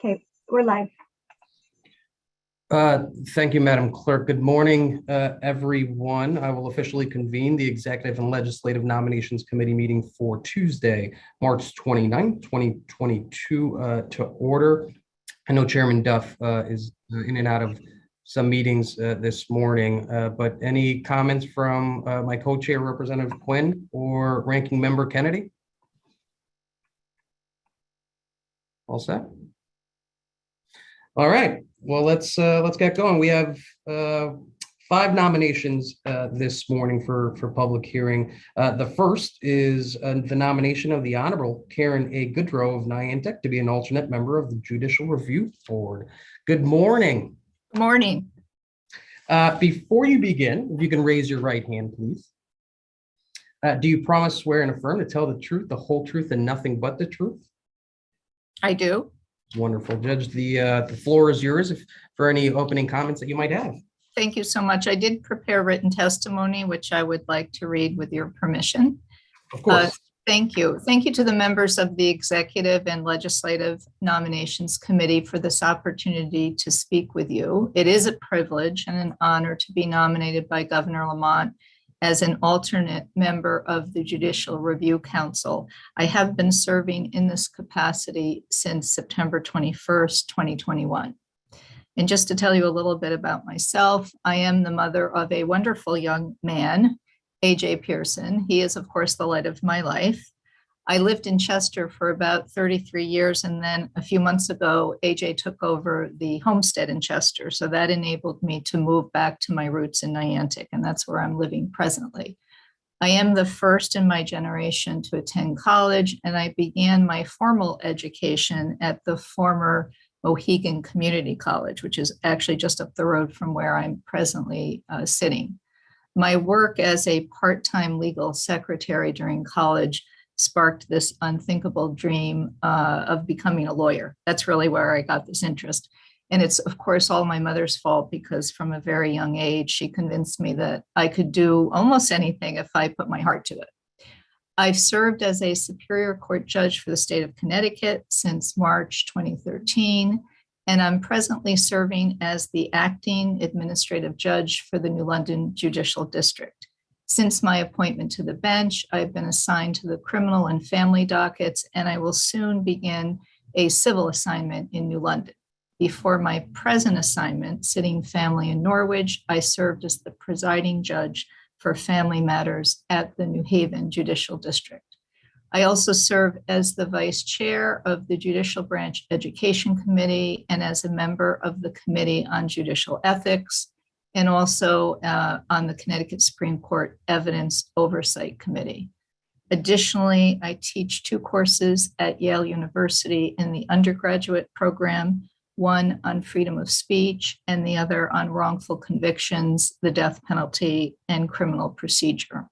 Okay, we're live. Thank you, Madam Clerk. Good morning, everyone. I will officially convene the Executive and Legislative Nominations Committee meeting for Tuesday, March 29th, 2022 to order. I know Chairman Duff is in and out of some meetings this morning, but any comments from my co-chair, Representative Quinn, or Ranking Member Kennedy? All set? All right. Well, let's get going. We have 5 nominations this morning for public hearing. The first is the nomination of the Honorable Karen A. Goodrow of Niantic to be an alternate member of the Judicial Review Board. Good morning. Good morning. Before you begin, if you can raise your right hand, please. Do you promise, swear, and affirm to tell the truth, the whole truth, and nothing but the truth? I do. Wonderful. Judge, the floor is yours for any opening comments that you might have. Thank you so much. I did prepare written testimony, which I would like to read with your permission. Of course. Thank you. Thank you to the members of the Executive and Legislative Nominations Committee for this opportunity to speak with you. It is a privilege and an honor to be nominated by Governor Lamont as an alternate member of the Judicial Review Council. I have been serving in this capacity since September 21st, 2021. And just to tell you a little bit about myself, I am the mother of a wonderful young man, AJ Pearson. He is, of course, the light of my life. I lived in Chester for about 33 years, and then a few months ago, AJ took over the homestead in Chester. So that enabled me to move back to my roots in Niantic, and that's where I'm living presently. I am the first in my generation to attend college, and I began my formal education at the former Mohegan Community College, which is actually just up the road from where I'm presently sitting. My work as a part-time legal secretary during college sparked this unthinkable dream of becoming a lawyer. That's really where I got this interest. And it's, of course, all my mother's fault, because from a very young age, she convinced me that I could do almost anything if I put my heart to it. I've served as a Superior Court judge for the state of Connecticut since March 2013, and I'm presently serving as the acting administrative judge for the New London Judicial District. Since my appointment to the bench, I've been assigned to the criminal and family dockets, and I will soon begin a civil assignment in New London. Before my present assignment, sitting family in Norwich, I served as the presiding judge for family matters at the New Haven Judicial District. I also serve as the vice chair of the Judicial Branch Education Committee and as a member of the Committee on Judicial Ethics, and also on the Connecticut Supreme Court Evidence Oversight Committee. Additionally, I teach 2 courses at Yale University in the undergraduate program, one on freedom of speech and the other on wrongful convictions, the death penalty, and criminal procedure.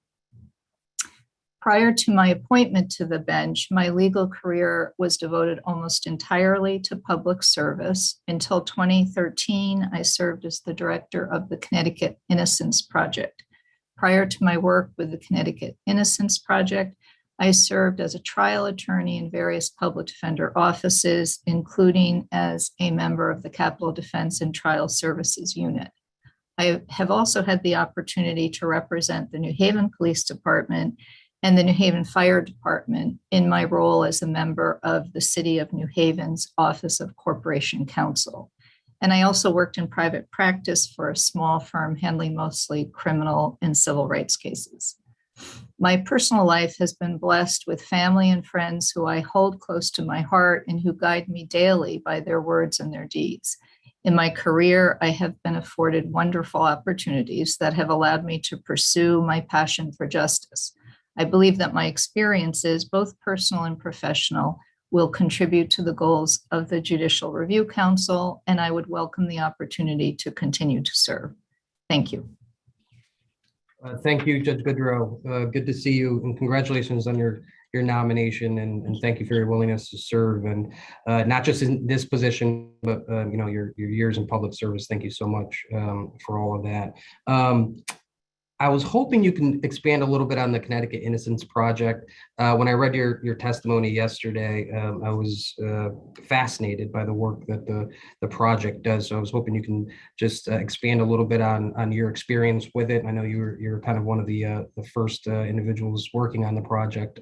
Prior to my appointment to the bench, my legal career was devoted almost entirely to public service. Until 2013, I served as the director of the Connecticut Innocence Project. Prior to my work with the Connecticut Innocence Project, I served as a trial attorney in various public defender offices, including as a member of the Capital Defense and Trial Services Unit. I have also had the opportunity to represent the New Haven Police Department and the New Haven Fire Department in my role as a member of the City of New Haven's Office of Corporation Counsel. And I also worked in private practice for a small firm handling mostly criminal and civil rights cases. My personal life has been blessed with family and friends who I hold close to my heart and who guide me daily by their words and their deeds. In my career, I have been afforded wonderful opportunities that have allowed me to pursue my passion for justice. I believe that my experiences, both personal and professional, will contribute to the goals of the Judicial Review Council, and I would welcome the opportunity to continue to serve. Thank you. Thank you, Judge Goodrow. Good to see you, and congratulations on your nomination, and thank you for your willingness to serve, and not just in this position, but your years in public service. Thank you so much for all of that. I was hoping you can expand a little bit on the Connecticut Innocence Project. When I read your testimony yesterday, I was fascinated by the work that the project does. So I was hoping you can just expand a little bit on your experience with it. I know you're kind of one of the first individuals working on the project.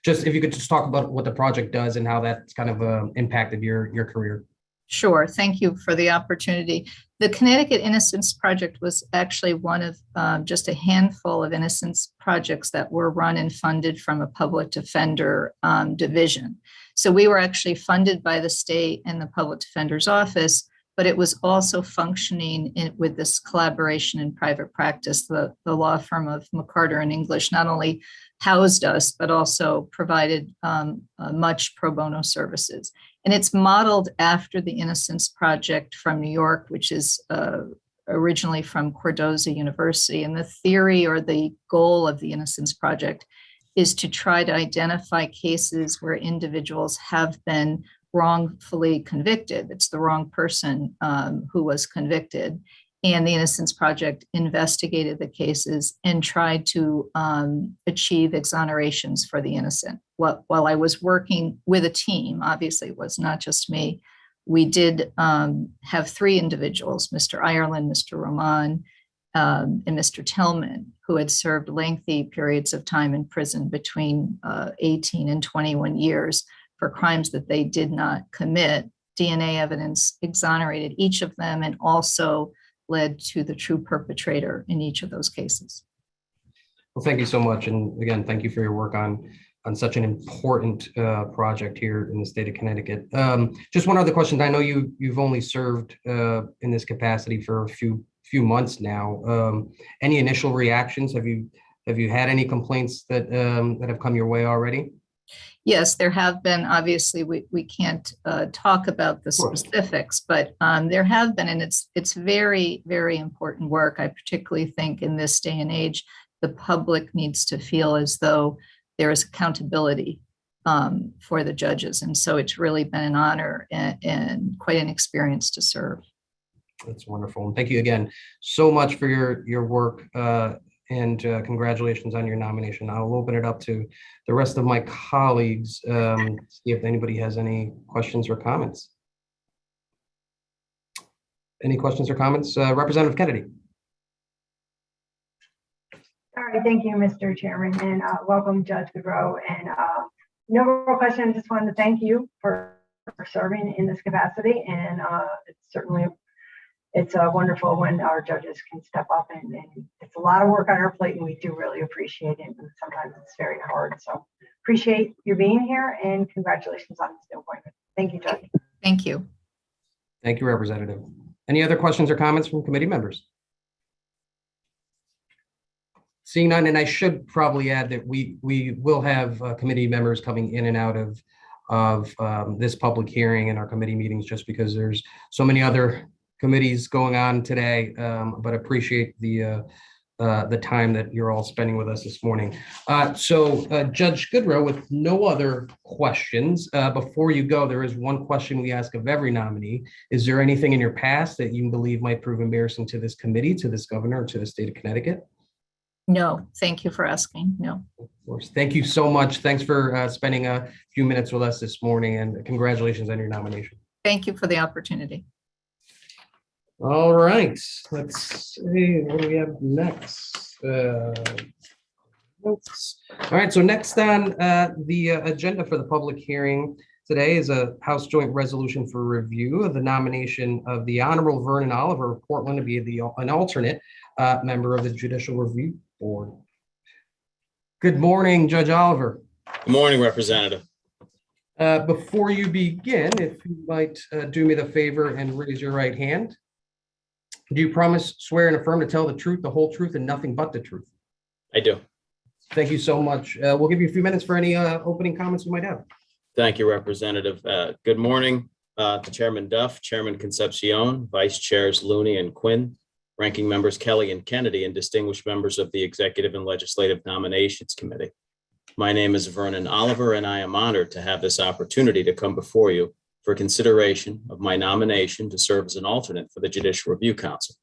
Just if you could just talk about what the project does and how that's kind of impacted your career. Sure. Thank you for the opportunity. The Connecticut Innocence Project was actually one of just a handful of innocence projects that were run and funded from a public defender division. So we were actually funded by the state and the public defender's office, but it was also functioning with this collaboration in private practice. The law firm of McCarter and English not only housed us, but also provided much pro bono services. And it's modeled after the Innocence Project from New York, which is originally from Cordoza University. And the theory or the goal of the Innocence Project is to try to identify cases where individuals have been wrongfully convicted. It's the wrong person who was convicted. And the Innocence Project investigated the cases and tried to achieve exonerations for the innocent. While I was working with a team, obviously it was not just me, we did have three individuals, Mr. Ireland, Mr. Roman, and Mr. Tillman, who had served lengthy periods of time in prison between 18 and 21 years for crimes that they did not commit. DNA evidence exonerated each of them and also led to the true perpetrator in each of those cases. Well, thank you so much. And again, thank you for your work on such an important project here in the state of Connecticut. Just one other question. I know you've only served in this capacity for a few months now. Any initial reactions? Have you had any complaints that have come your way already? Yes, there have been. Obviously, we can't talk about the specifics, but there have been, and it's very, very important work. I particularly think in this day and age, the public needs to feel as though there is accountability for the judges. And so it's really been an honor and quite an experience to serve. That's wonderful. And thank you again so much for your work. And congratulations on your nomination. I'll open it up to the rest of my colleagues, see if anybody has any questions or comments. Any questions or comments? Representative Kennedy. All right, thank you, Mr. Chairman, and welcome, Judge Goodrow. And no real question, just wanted to thank you for serving in this capacity. And it's wonderful when our judges can step up, and it's a lot of work on our plate, and we do really appreciate it. And sometimes it's very hard. So appreciate you being here, and congratulations on this new appointment. Thank you, Judge. Thank you. Thank you, Representative. Any other questions or comments from committee members? Seeing none, and I should probably add that we will have committee members coming in and out of this public hearing and our committee meetings, just because there's so many other committees going on today, but appreciate the time that you're all spending with us this morning. So Judge Goodrow, with no other questions, before you go, there is one question we ask of every nominee. Is there anything in your past that you believe might prove embarrassing to this committee, to this governor, or to the state of Connecticut? No, thank you for asking. No. Of course. Thank you so much. Thanks for spending a few minutes with us this morning, and congratulations on your nomination. Thank you for the opportunity. All right, let's see what do we have next. All right, so next on the agenda for the public hearing today is a House Joint Resolution for review of the nomination of the Honorable Vernon Oliver of Portland to be an alternate member of the Judicial Review Board. Good morning, Judge Oliver. Good morning, Representative. Before you begin, if you might do me the favor and raise your right hand. Do you promise, swear, and affirm to tell the truth, the whole truth, and nothing but the truth? I do. Thank you so much. We'll give you a few minutes for any opening comments you might have. Thank you, Representative. Good morning to Chairman Duff, Chairman Concepcion, Vice Chairs Looney and Quinn, Ranking Members Kelly and Kennedy, and distinguished members of the Executive and Legislative Nominations Committee. My name is Vernon Oliver, and I am honored to have this opportunity to come before you for consideration of my nomination to serve as an alternate for the Judicial Review Council.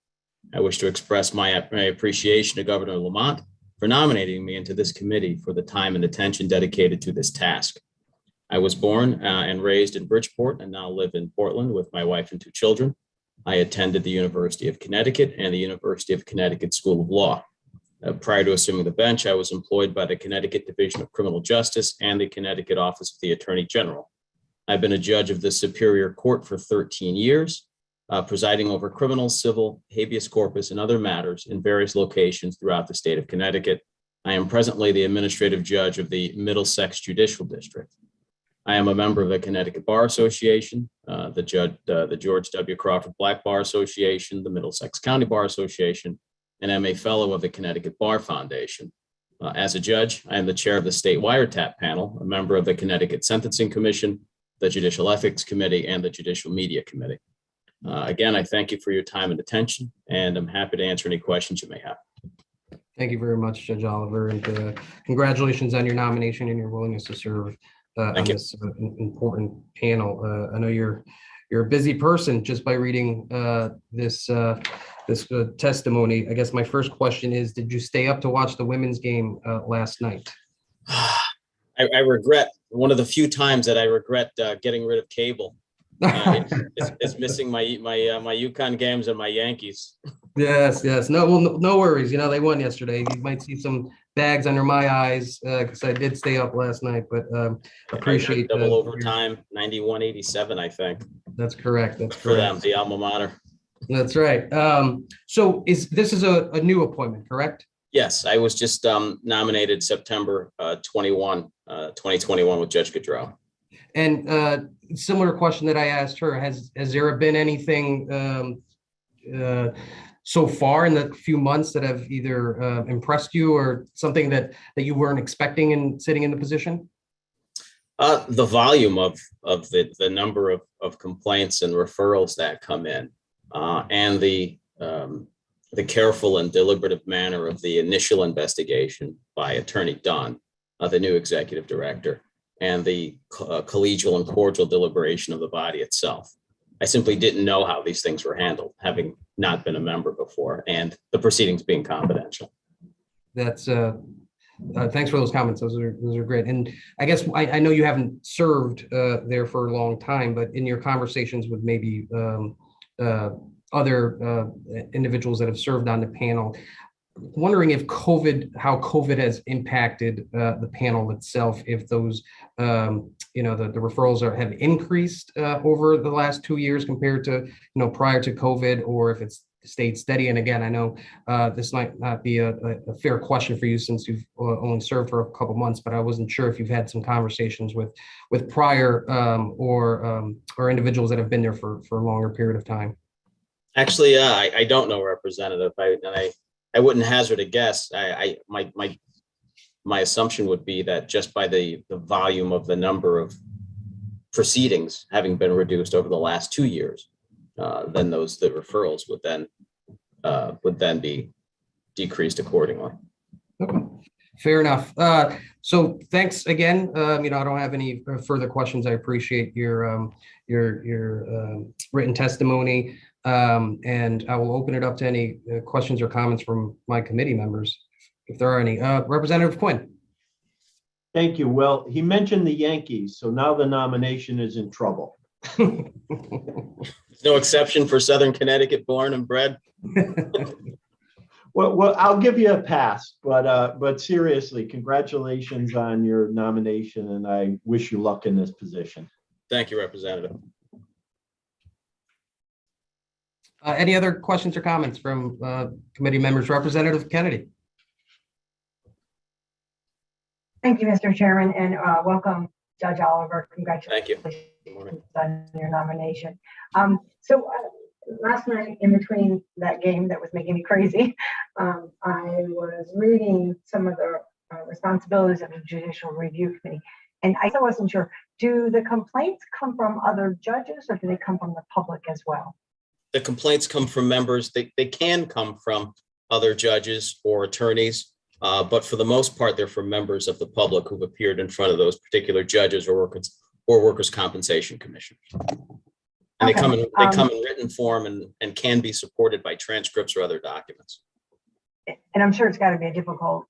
I wish to express my appreciation to Governor Lamont for nominating me into this committee for the time and attention dedicated to this task. I was born and raised in Bridgeport and now live in Portland with my wife and 2 children. I attended the University of Connecticut and the University of Connecticut School of Law. Prior to assuming the bench, I was employed by the Connecticut Division of Criminal Justice and the Connecticut Office of the Attorney General. I've been a judge of the Superior Court for 13 years, presiding over criminal, civil, habeas corpus, and other matters in various locations throughout the state of Connecticut. I am presently the administrative judge of the Middlesex Judicial District. I am a member of the Connecticut Bar Association, the George W. Crawford Black Bar Association, the Middlesex County Bar Association, and I'm a fellow of the Connecticut Bar Foundation. As a judge, I am the chair of the state wiretap panel, a member of the Connecticut Sentencing Commission, the Judicial Ethics Committee, and the Judicial Media Committee. Again, I thank you for your time and attention, and I'm happy to answer any questions you may have. Thank you very much, Judge Oliver, and congratulations on your nomination and your willingness to serve on this important panel. I know you're a busy person just by reading this testimony. I guess my first question is, did you stay up to watch the women's game last night? I regret, one of the few times that I regret getting rid of cable. It's missing my UConn games and my Yankees. Yes. No worries. You know, they won yesterday. You might see some bags under my eyes because I did stay up last night, but appreciate double overtime, 91-87, I think. That's correct. For them, the alma mater. That's right. So this is a new appointment, correct? Yes, I was just nominated September 21, 2021 with Judge Gaudreau. And similar question that I asked her, has there been anything so far in the few months that have either impressed you or something that you weren't expecting in sitting in the position? The volume of the number of complaints and referrals that come in, and the careful and deliberative manner of the initial investigation by Attorney Dunn, the new executive director, and the collegial and cordial deliberation of the body itself. I simply didn't know how these things were handled, having not been a member before, and the proceedings being confidential. That's thanks for those comments. Those are great. And I guess I know you haven't served there for a long time, but in your conversations with maybe other individuals that have served on the panel, wondering if how COVID has impacted the panel itself, if those, the referrals have increased over the last 2 years compared to, prior to COVID, or if it's stayed steady. And again, I know this might not be a fair question for you since you've only served for a couple months, but I wasn't sure if you've had some conversations with prior or individuals that have been there for a longer period of time. Actually, I don't know, Representative. I wouldn't hazard a guess. My assumption would be that just by the volume of the number of proceedings having been reduced over the last 2 years, then the referrals would then be decreased accordingly. Okay, fair enough. So thanks again. I don't have any further questions. I appreciate your written testimony. And I will open it up to any questions or comments from my committee members, if there are any. Representative Quinn. Thank you. Well, he mentioned the Yankees, so now the nomination is in trouble. There's no exception for Southern Connecticut, born and bred. Well, I'll give you a pass, but seriously, congratulations on your nomination, and I wish you luck in this position. Thank you, Representative. Any other questions or comments from committee members? Representative Kennedy. Thank you, Mr. Chairman, and welcome, Judge Oliver. Congratulations on your nomination. So last night, in between that game that was making me crazy, I was reading some of the responsibilities of the Judicial Review Committee, and I wasn't sure, do the complaints come from other judges or do they come from the public as well? The complaints come from members. They can come from other judges or attorneys, but for the most part, they're from members of the public who've appeared in front of those particular judges or workers' compensation commissioners. And Okay, they come in written form and can be supported by transcripts or other documents. And I'm sure it's got to be a difficult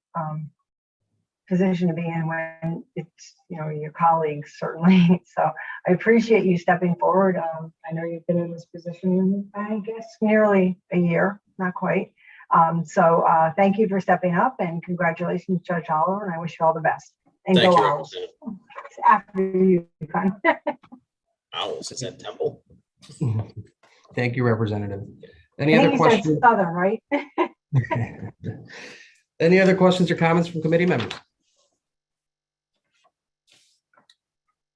position to be in when it's, your colleagues certainly. So I appreciate you stepping forward. I know you've been in this position, I guess, nearly a year, not quite. So thank you for stepping up, and congratulations, Judge Oliver, and I wish you all the best. And Thank go you, Owls. Representative. After you, Con. Owls, is that Temple? Thank you, Representative. I Any think other you said questions? Southern, right? Any other questions or comments from committee members?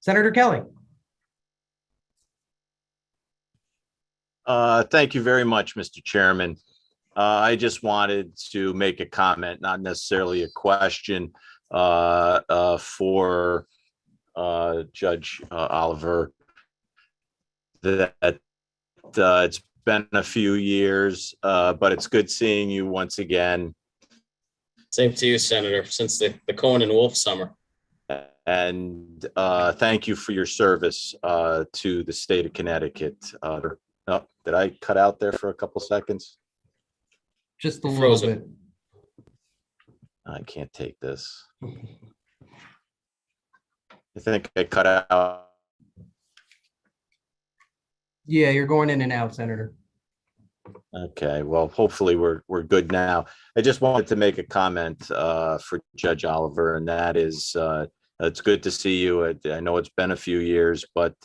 Senator Kelly. Thank you very much, Mr. Chairman. I just wanted to make a comment, not necessarily a question, for Judge Oliver, that it's been a few years, but it's good seeing you once again. Same to you, Senator, since the Cohen and Wolf summer. And thank you for your service to the state of Connecticut. Oh, did I cut out there for a couple seconds? Just a little Frozen. bit. I can't take this. I think I cut out. Yeah, you're going in and out, Senator. Okay, well, hopefully we're good now. I just wanted to make a comment for Judge Oliver, and that is, it's good to see you. I know it's been a few years, but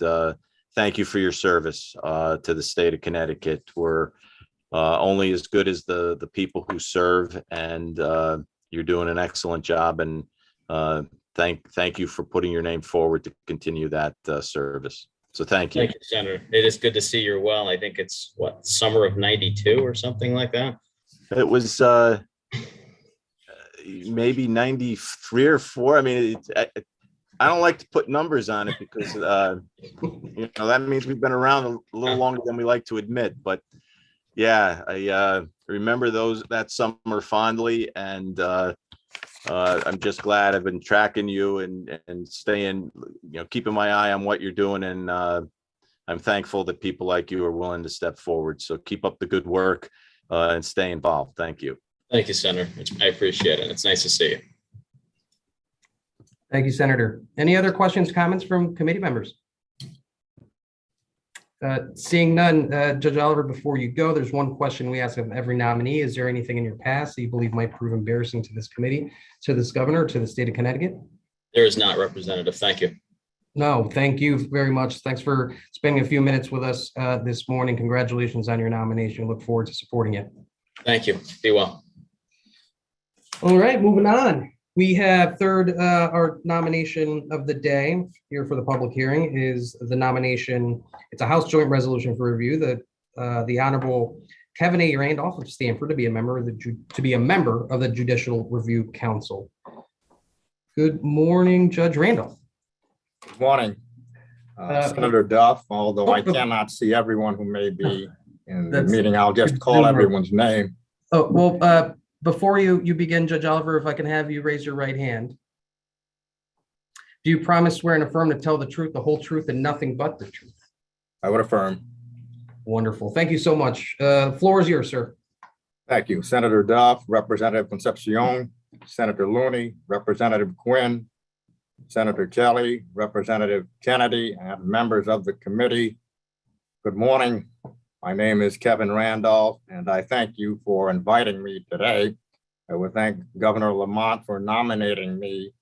thank you for your service to the state of Connecticut. We're only as good as the people who serve, and you're doing an excellent job. And thank you for putting your name forward to continue that service. So thank you. Thank you, Senator. It is good to see you're well. I think it's summer of '92 or something like that. It was maybe 93 or 4. I mean, I don't like to put numbers on it because that means we've been around a little longer than we like to admit. But yeah, I remember that summer fondly, and I'm just glad I've been tracking you and staying, keeping my eye on what you're doing. And I'm thankful that people like you are willing to step forward. So keep up the good work and stay involved. Thank you. Thank you, Senator. I appreciate it. It's nice to see you. Thank you, Senator. Any other questions, comments from committee members? Seeing none, Judge Oliver, before you go, there's one question we ask of every nominee. Is there anything in your past that you believe might prove embarrassing to this committee, to this governor, to the state of Connecticut? There is not, Representative. Thank you. No, thank you very much. Thanks for spending a few minutes with us this morning. Congratulations on your nomination. Look forward to supporting it. Thank you. Be well. All right, moving on. We have our nomination of the day here for the public hearing is the nomination. It's a House Joint Resolution for review that the Honorable Kevin A. Randolph of Stamford to be a member of the Judicial Review Council. Good morning, Judge Randolph. Good morning, Senator Duff. Although I cannot see everyone who may be in the meeting, I'll just call everyone's name. Oh, well, before you begin, Judge Oliver, if I can have you raise your right hand. Do you promise, swear, and affirm to tell the truth, the whole truth, and nothing but the truth? I would affirm. Wonderful. Thank you so much. The floor is yours, sir. Thank you. Senator Duff, Representative Concepcion, Senator Looney, Representative Quinn, Senator Kelly, Representative Kennedy, and members of the committee. Good morning. My name is Kevin Randolph, and I thank you for inviting me today. I would thank Governor Lamont for nominating me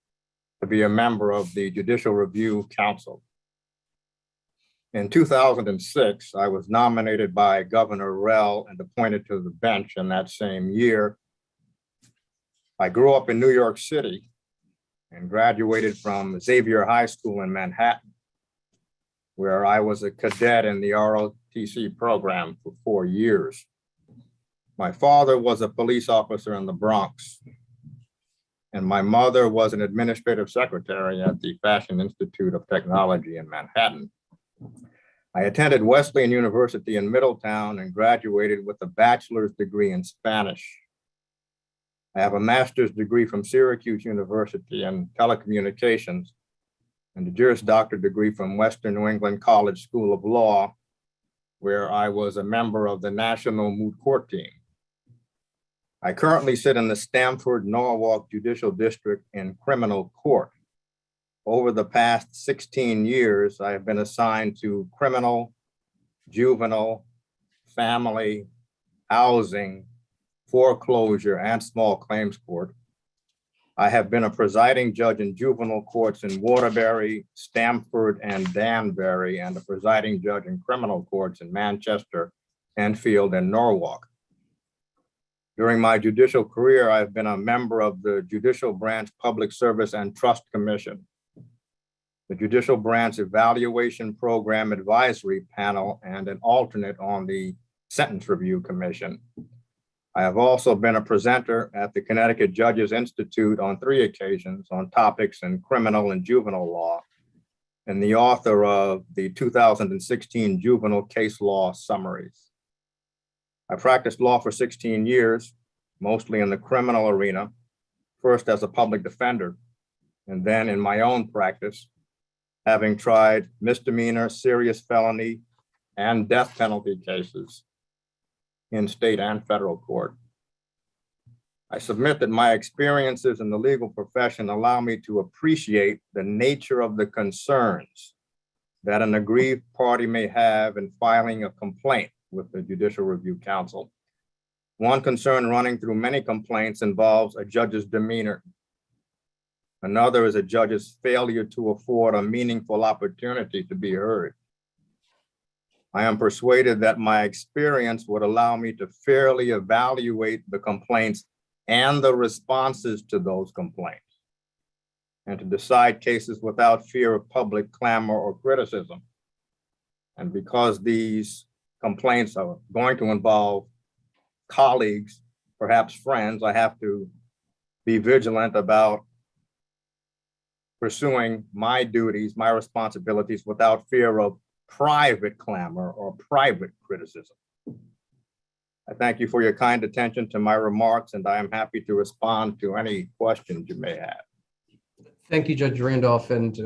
to be a member of the Judicial Review Council. In 2006, I was nominated by Governor Rell and appointed to the bench in that same year. I grew up in New York City and graduated from Xavier High School in Manhattan, where I was a cadet in the ROTC program for 4 years. My father was a police officer in the Bronx, and my mother was an administrative secretary at the Fashion Institute of Technology in Manhattan. I attended Wesleyan University in Middletown and graduated with a bachelor's degree in Spanish. I have a master's degree from Syracuse University in telecommunications and a Juris Doctor degree from Western New England College School of Law where I was a member of the National Moot Court team. I currently sit in the Stamford-Norwalk Judicial District in Criminal Court. Over the past 16 years, I have been assigned to criminal, juvenile, family, housing, foreclosure, and small claims court. I have been a presiding judge in juvenile courts in Waterbury, Stamford, and Danbury, and a presiding judge in criminal courts in Manchester, Enfield, and Norwalk. During my judicial career, I've been a member of the Judicial Branch Public Service and Trust Commission, the Judicial Branch Evaluation Program Advisory Panel, and an alternate on the Sentence Review Commission. I have also been a presenter at the Connecticut Judges Institute on 3 occasions on topics in criminal and juvenile law, and the author of the 2016 Juvenile Case Law Summaries. I practiced law for 16 years, mostly in the criminal arena, first as a public defender, and then in my own practice, having tried misdemeanor, serious felony, and death penalty cases in state and federal court. I submit that my experiences in the legal profession allow me to appreciate the nature of the concerns that an aggrieved party may have in filing a complaint with the Judicial Review Council. One concern running through many complaints involves a judge's demeanor. Another is a judge's failure to afford a meaningful opportunity to be heard. I am persuaded that my experience would allow me to fairly evaluate the complaints and the responses to those complaints, and to decide cases without fear of public clamor or criticism. And because these complaints are going to involve colleagues, perhaps friends, I have to be vigilant about pursuing my duties, my responsibilities without fear of private clamor or private criticism. I thank you for your kind attention to my remarks, and I am happy to respond to any questions you may have. Thank you, Judge Randolph, and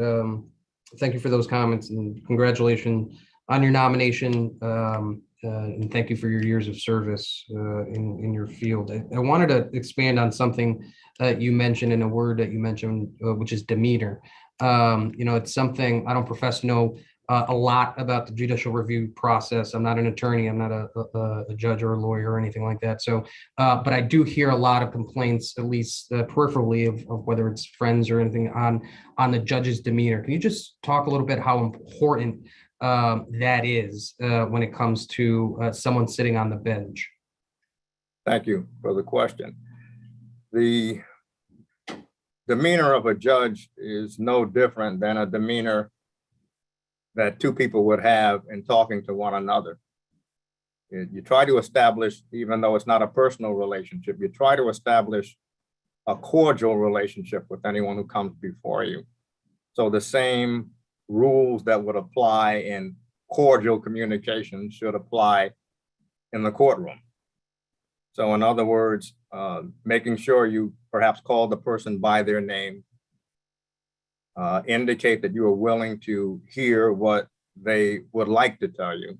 thank you for those comments, and congratulations on your nomination, and thank you for your years of service in your field. I wanted to expand on something you mentioned, in a word that you mentioned, which is demeanor. It's something I don't profess to know a lot about the judicial review process. I'm not an attorney. I'm not a judge or a lawyer or anything like that. So, but I do hear a lot of complaints, at least peripherally, of whether it's friends or anything on the judge's demeanor. Can you just talk a little bit how important that is when it comes to someone sitting on the bench? Thank you for the question. The demeanor of a judge is no different than a demeanor that two people would have in talking to one another. You try to establish, even though it's not a personal relationship, you try to establish a cordial relationship with anyone who comes before you. So the same rules that would apply in cordial communication should apply in the courtroom. So in other words, making sure you perhaps call the person by their name, indicate that you are willing to hear what they would like to tell you.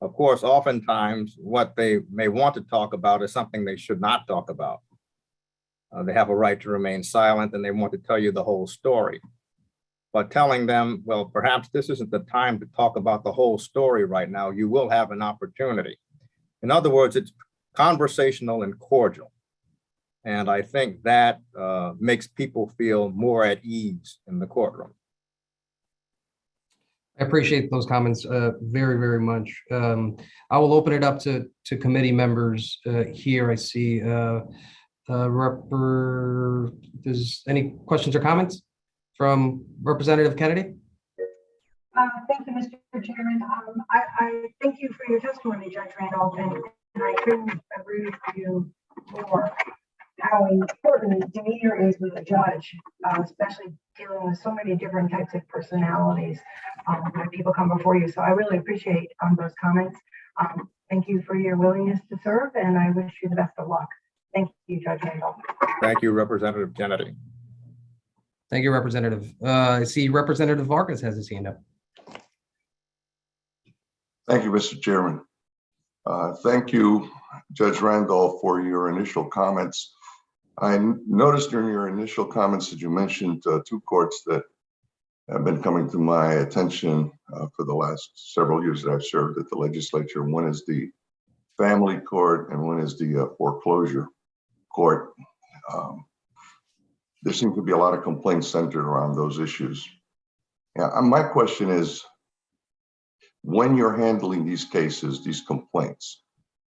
Of course, oftentimes what they may want to talk about is something they should not talk about. They have a right to remain silent, and they want to tell you the whole story. But telling them, well, perhaps this isn't the time to talk about the whole story right now. You will have an opportunity. In other words, it's conversational and cordial. And I think that makes people feel more at ease in the courtroom. I appreciate those comments very, very much. I will open it up to committee members here. I see there's any questions or comments from Representative Kennedy? Thank you, Mr. Chairman. I thank you for your testimony, Judge Randolph, and I couldn't agree with you more how important demeanor is with a judge, especially dealing with so many different types of personalities when people come before you. So I really appreciate those comments. Thank you for your willingness to serve, and I wish you the best of luck. Thank you, Judge Randolph. Thank you, Representative Kennedy. Thank you, Representative. I see Representative Vargas has his hand up. Thank you, Mr. Chairman. Thank you, Judge Randolph, for your initial comments. I noticed during your initial comments that you mentioned two courts that have been coming to my attention for the last several years that I've served at the legislature. One is the family court and one is the foreclosure court. There seems to be a lot of complaints centered around those issues. Yeah, my question is, when you're handling these cases, these complaints,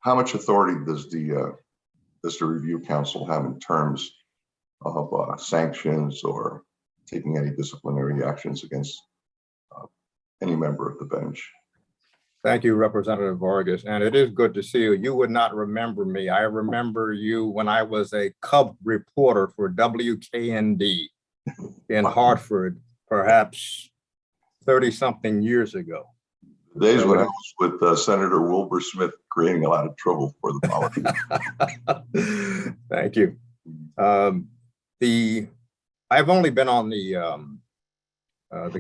how much authority does the review council have in terms of sanctions or taking any disciplinary actions against any member of the bench? Thank you, Representative Vargas. And it is good to see you. You would not remember me. I remember you when I was a cub reporter for WKND in Hartford, perhaps 30-something years ago. Days when I was with Senator Wilbur Smith creating a lot of trouble for the politics. Thank you. I've only been on the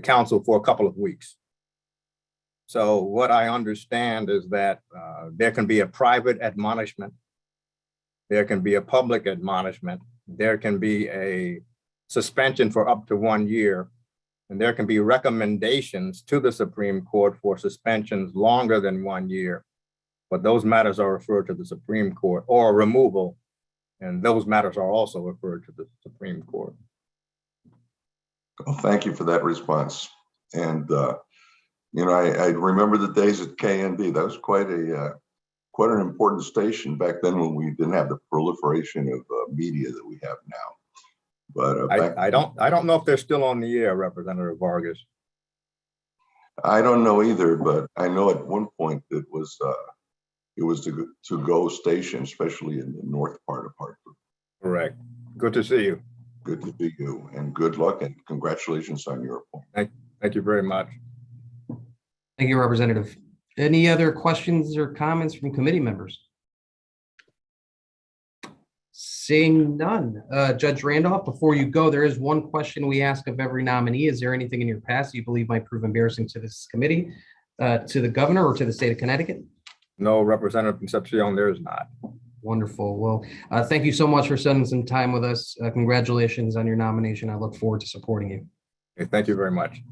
council for a couple of weeks. So what I understand is that there can be a private admonishment, there can be a public admonishment, there can be a suspension for up to 1 year, and there can be recommendations to the Supreme Court for suspensions longer than 1 year. But those matters are referred to the Supreme Court, or removal, and those matters are also referred to the Supreme Court. Well, thank you for that response. And you know, I remember the days at KND. That was quite an important station back then when we didn't have the proliferation of media that we have now. But I don't know if they're still on the air, Representative Vargas. I don't know either, but I know at one point it was to go station, especially in the north part of Hartford. Correct. Good to see you. Good to see you, and good luck and congratulations on your appointment. Thank you very much. Thank you, Representative. Any other questions or comments from committee members? Seeing none. Judge Randolph, before you go, there is one question we ask of every nominee. Is there anything in your past you believe might prove embarrassing to this committee, to the governor, or to the state of Connecticut? No, Representative Concepcion, there is not. Wonderful. Well, thank you so much for spending some time with us. Congratulations on your nomination. I look forward to supporting you. Okay, thank you very much.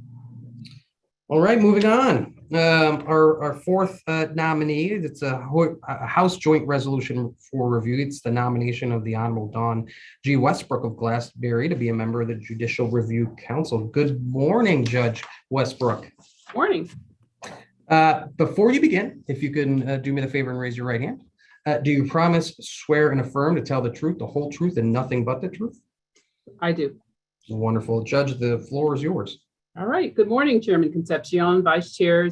All right, moving on. Our fourth nominee, it's a House Joint Resolution for review. It's the nomination of the Honorable Dawn G. Westbrook of Glassberry to be a member of the Judicial Review Council. Good morning, Judge Westbrook. Morning. Before you begin, if you can do me the favor and raise your right hand. Do you promise, swear, and affirm to tell the truth, the whole truth, and nothing but the truth? I do. Wonderful. Judge, the floor is yours. All right. Good morning, Chairman Concepcion, Vice Chair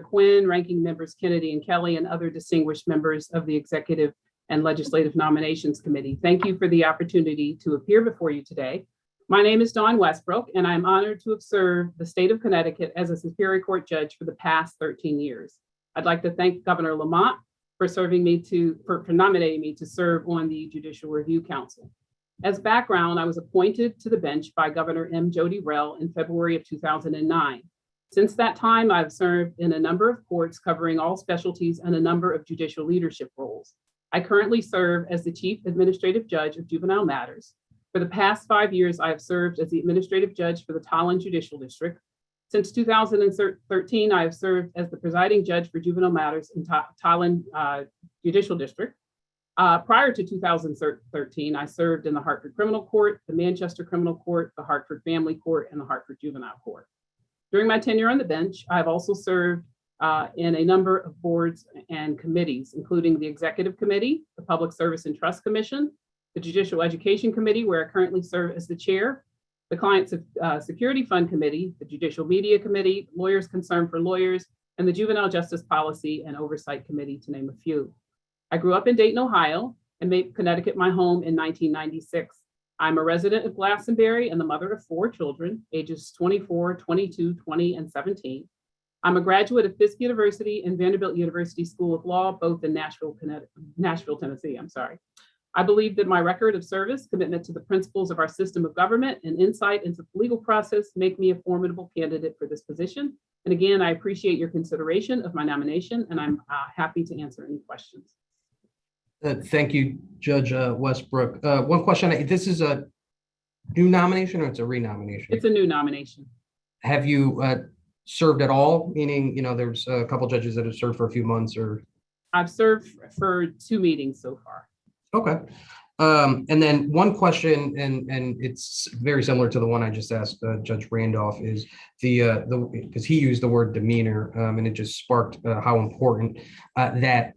Quinn, Ranking Members Kennedy and Kelly, and other distinguished members of the Executive and Legislative Nominations Committee. Thank you for the opportunity to appear before you today. My name is Dawn Westbrook, and I'm honored to have served the state of Connecticut as a Superior Court judge for the past 13 years. I'd like to thank Governor Lamont for nominating me to serve on the Judicial Review Council. As background, I was appointed to the bench by Governor M. Jody Rell in February of 2009. Since that time, I've served in a number of courts covering all specialties and a number of judicial leadership roles. I currently serve as the Chief Administrative Judge of Juvenile Matters. For the past 5 years, I have served as the Administrative Judge for the Tolland Judicial District. Since 2013, I have served as the Presiding Judge for Juvenile Matters in Tolland Judicial District. Prior to 2013, I served in the Hartford Criminal Court, the Manchester Criminal Court, the Hartford Family Court, and the Hartford Juvenile Court. During my tenure on the bench, I've also served in a number of boards and committees, including the Executive Committee, the Public Service and Trust Commission, the Judicial Education Committee, where I currently serve as the chair, the Client Security Fund Committee, the Judicial Media Committee, Lawyers Concern for Lawyers, and the Juvenile Justice Policy and Oversight Committee, to name a few. I grew up in Dayton, Ohio, and made Connecticut my home in 1996. I'm a resident of Glastonbury and the mother of 4 children, ages 24, 22, 20, and 17. I'm a graduate of Fisk University and Vanderbilt University School of Law, both in Nashville, Tennessee. I believe that my record of service, commitment to the principles of our system of government, and insight into the legal process make me a formidable candidate for this position. And again, I appreciate your consideration of my nomination, and I'm happy to answer any questions. Thank you, Judge Westbrook. One question, this is a new nomination or it's a renomination? It's a new nomination. Have you served at all? Meaning, there's a couple judges that have served for a few months or? I've served for 2 meetings so far. Okay. And then one question, and it's very similar to the one I just asked Judge Randolph, is because he used the word demeanor, and it just sparked how important that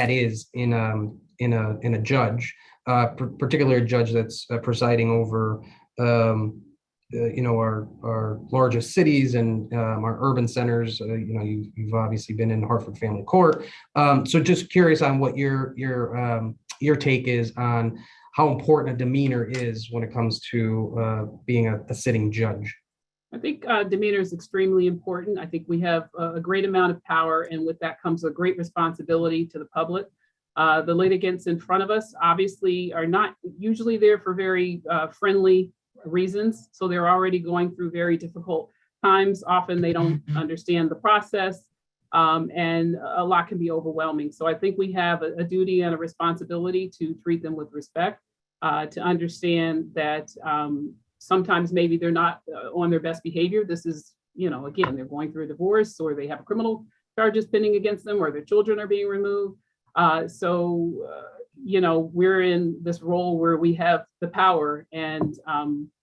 is in a judge, particularly a judge that's presiding over our largest cities and our urban centers. You've obviously been in Hartford Family Court, so just curious on what your take is on how important a demeanor is when it comes to being a sitting judge. I think demeanor is extremely important. I think we have a great amount of power, and with that comes a great responsibility to the public. The litigants in front of us obviously are not usually there for very friendly reasons. So they're already going through very difficult times. Often they don't understand the process, and a lot can be overwhelming. So I think we have a duty and a responsibility to treat them with respect, to understand that sometimes maybe they're not on their best behavior. This is, again, they're going through a divorce, or they have criminal charges pending against them, or their children are being removed. We're in this role where we have the power, and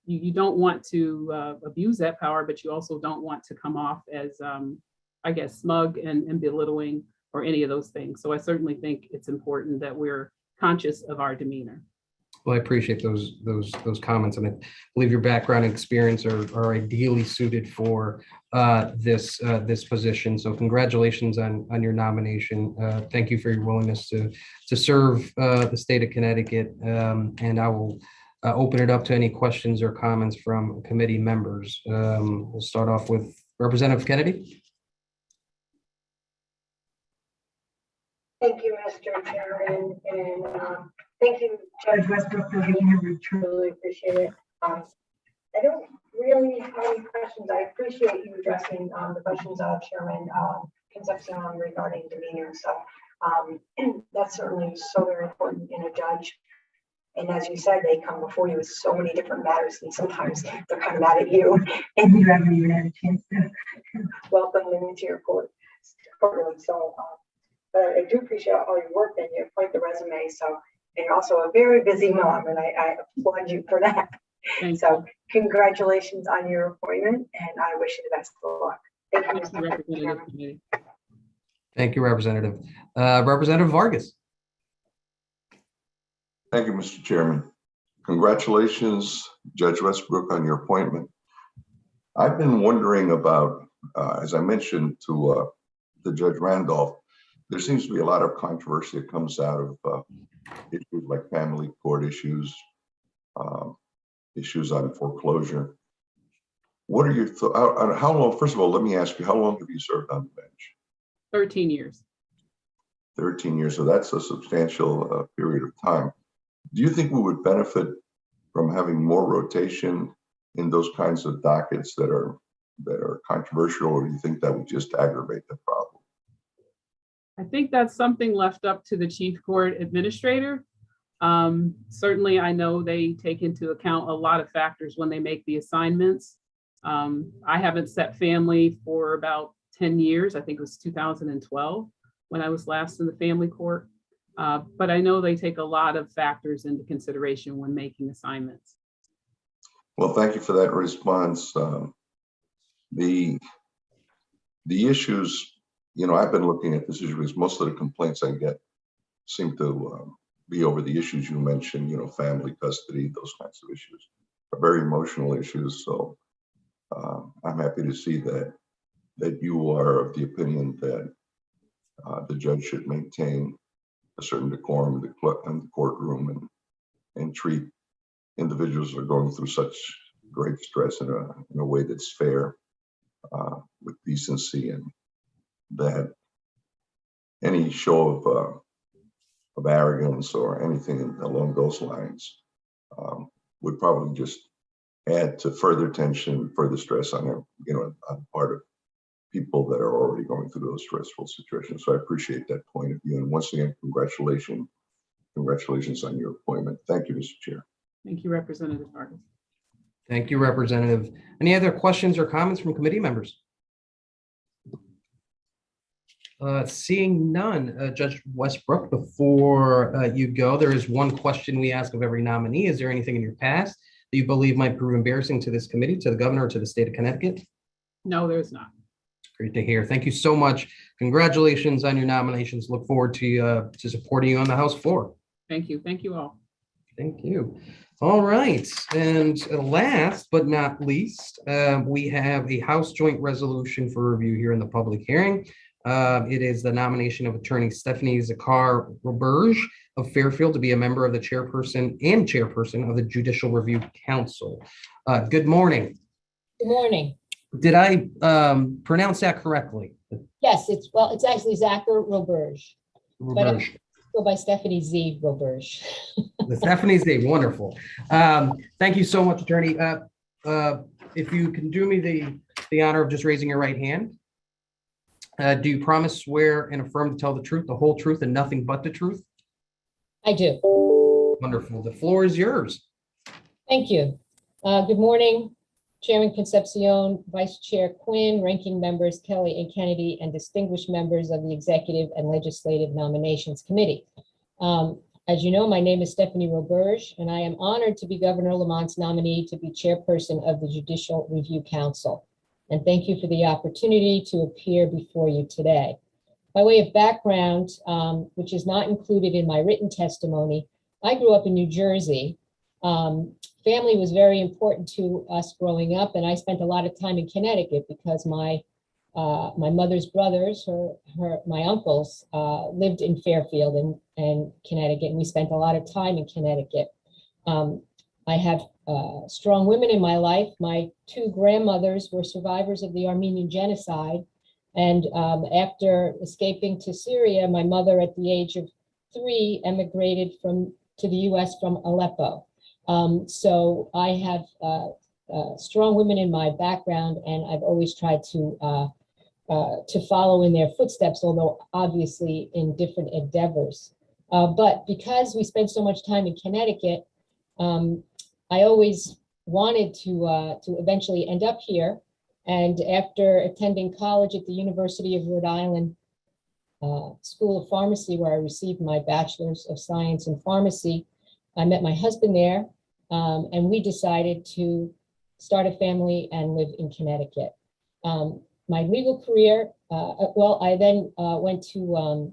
you don't want to abuse that power, but you also don't want to come off as, smug and belittling or any of those things. So I certainly think it's important that we're conscious of our demeanor. Well, I appreciate those comments, and I believe your background and experience are ideally suited for this position. So congratulations on your nomination. Thank you for your willingness to serve the state of Connecticut. And I will open it up to any questions or comments from committee members. We'll start off with Representative Kennedy. Thank you, Mr. Chairman, and thank you, Judge Westbrook, for being here. We truly appreciate it. I don't really have any questions. I appreciate you addressing the questions of Chairman Concepcion regarding demeanor. So that's certainly so very important in a judge. And as you said, they come before you with so many different matters, and sometimes they're kind of mad at you, and you haven't even had a chance to welcome them into your courtroom. So, but I do appreciate all your work, and you have quite the resume. So, and you're also a very busy mom, and I applaud you for that. So, congratulations on your appointment, and I wish you the best of luck. Thank you, Mr. Chairman. Thank you, Representative. Representative Vargas. Thank you, Mr. Chairman. Congratulations, Judge Westbrook, on your appointment. I've been wondering about, as I mentioned to Judge Randolph, there seems to be a lot of controversy that comes out of issues like family court issues, issues on foreclosure. What are your thoughts? How long, first of all, let me ask you, how long have you served on the bench? 13 years. 13 years, so that's a substantial period of time. Do you think we would benefit from having more rotation in those kinds of dockets that are controversial, or do you think that would just aggravate the problem? I think that's something left up to the chief court administrator. Certainly, I know they take into account a lot of factors when they make the assignments. I haven't set family for about 10 years. I think it was 2012 when I was last in the family court. But I know they take a lot of factors into consideration when making assignments. Well, thank you for that response. The issues, I've been looking at this issue because most of the complaints I get seem to be over the issues you mentioned, family custody, those kinds of issues are very emotional issues. So I'm happy to see that you are of the opinion that the judge should maintain a certain decorum in the courtroom and treat individuals who are going through such great stress in a way that's fair, with decency, and that any show of arrogance or anything along those lines would probably just add to further tension, further stress on the part of people that are already going through those stressful situations. So I appreciate that point of view. And once again, congratulations on your appointment. Thank you, Mr. Chair. Thank you, Representative Vargas. Thank you, Representative. Any other questions or comments from committee members? Seeing none, Judge Westbrook, before you go, there is one question we ask of every nominee. Is there anything in your past that you believe might prove embarrassing to this committee, to the governor, or to the state of Connecticut? No, there's not. Great to hear. Thank you so much. Congratulations on your nominations. Look forward to supporting you on the House floor. Thank you. Thank you all. Thank you. All right. And last but not least, we have a House joint resolution for review here in the public hearing. It is the nomination of Attorney Stephanie Zakar-Roberge of Fairfield to be a member of the chairperson of the Judicial Review Council. Good morning. Good morning. Did I pronounce that correctly? Yes, it's actually Zakar-Roberge, but Roberge. go by Stephanie Z. Roberge. The Stephanie Z. Wonderful. Thank you so much, Attorney. If you can do me the honor of just raising your right hand. Do you promise, swear, and affirm to tell the truth, the whole truth, and nothing but the truth? I do. Wonderful. The floor is yours. Thank you. Good morning, Chairman Concepcion, Vice Chair Quinn, ranking members Kelly and Kennedy, and distinguished members of the Executive and Legislative Nominations Committee. As you know, my name is Stephanie Roberge, and I am honored to be Governor Lamont's nominee to be chairperson of the Judicial Review Council. And thank you for the opportunity to appear before you today. By way of background, which is not included in my written testimony, I grew up in New Jersey. Family was very important to us growing up, and I spent a lot of time in Connecticut because my mother's brothers, my uncles, lived in Fairfield and Connecticut, and we spent a lot of time in Connecticut. I have strong women in my life. My two grandmothers were survivors of the Armenian genocide. And after escaping to Syria, my mother at the age of 3 emigrated to the US from Aleppo. So I have strong women in my background, and I've always tried to follow in their footsteps, although obviously in different endeavors. But because we spent so much time in Connecticut, I always wanted to eventually end up here. And after attending college at the University of Rhode Island School of Pharmacy, where I received my Bachelor's of Science in Pharmacy, I met my husband there, and we decided to start a family and live in Connecticut. My legal career, I then went to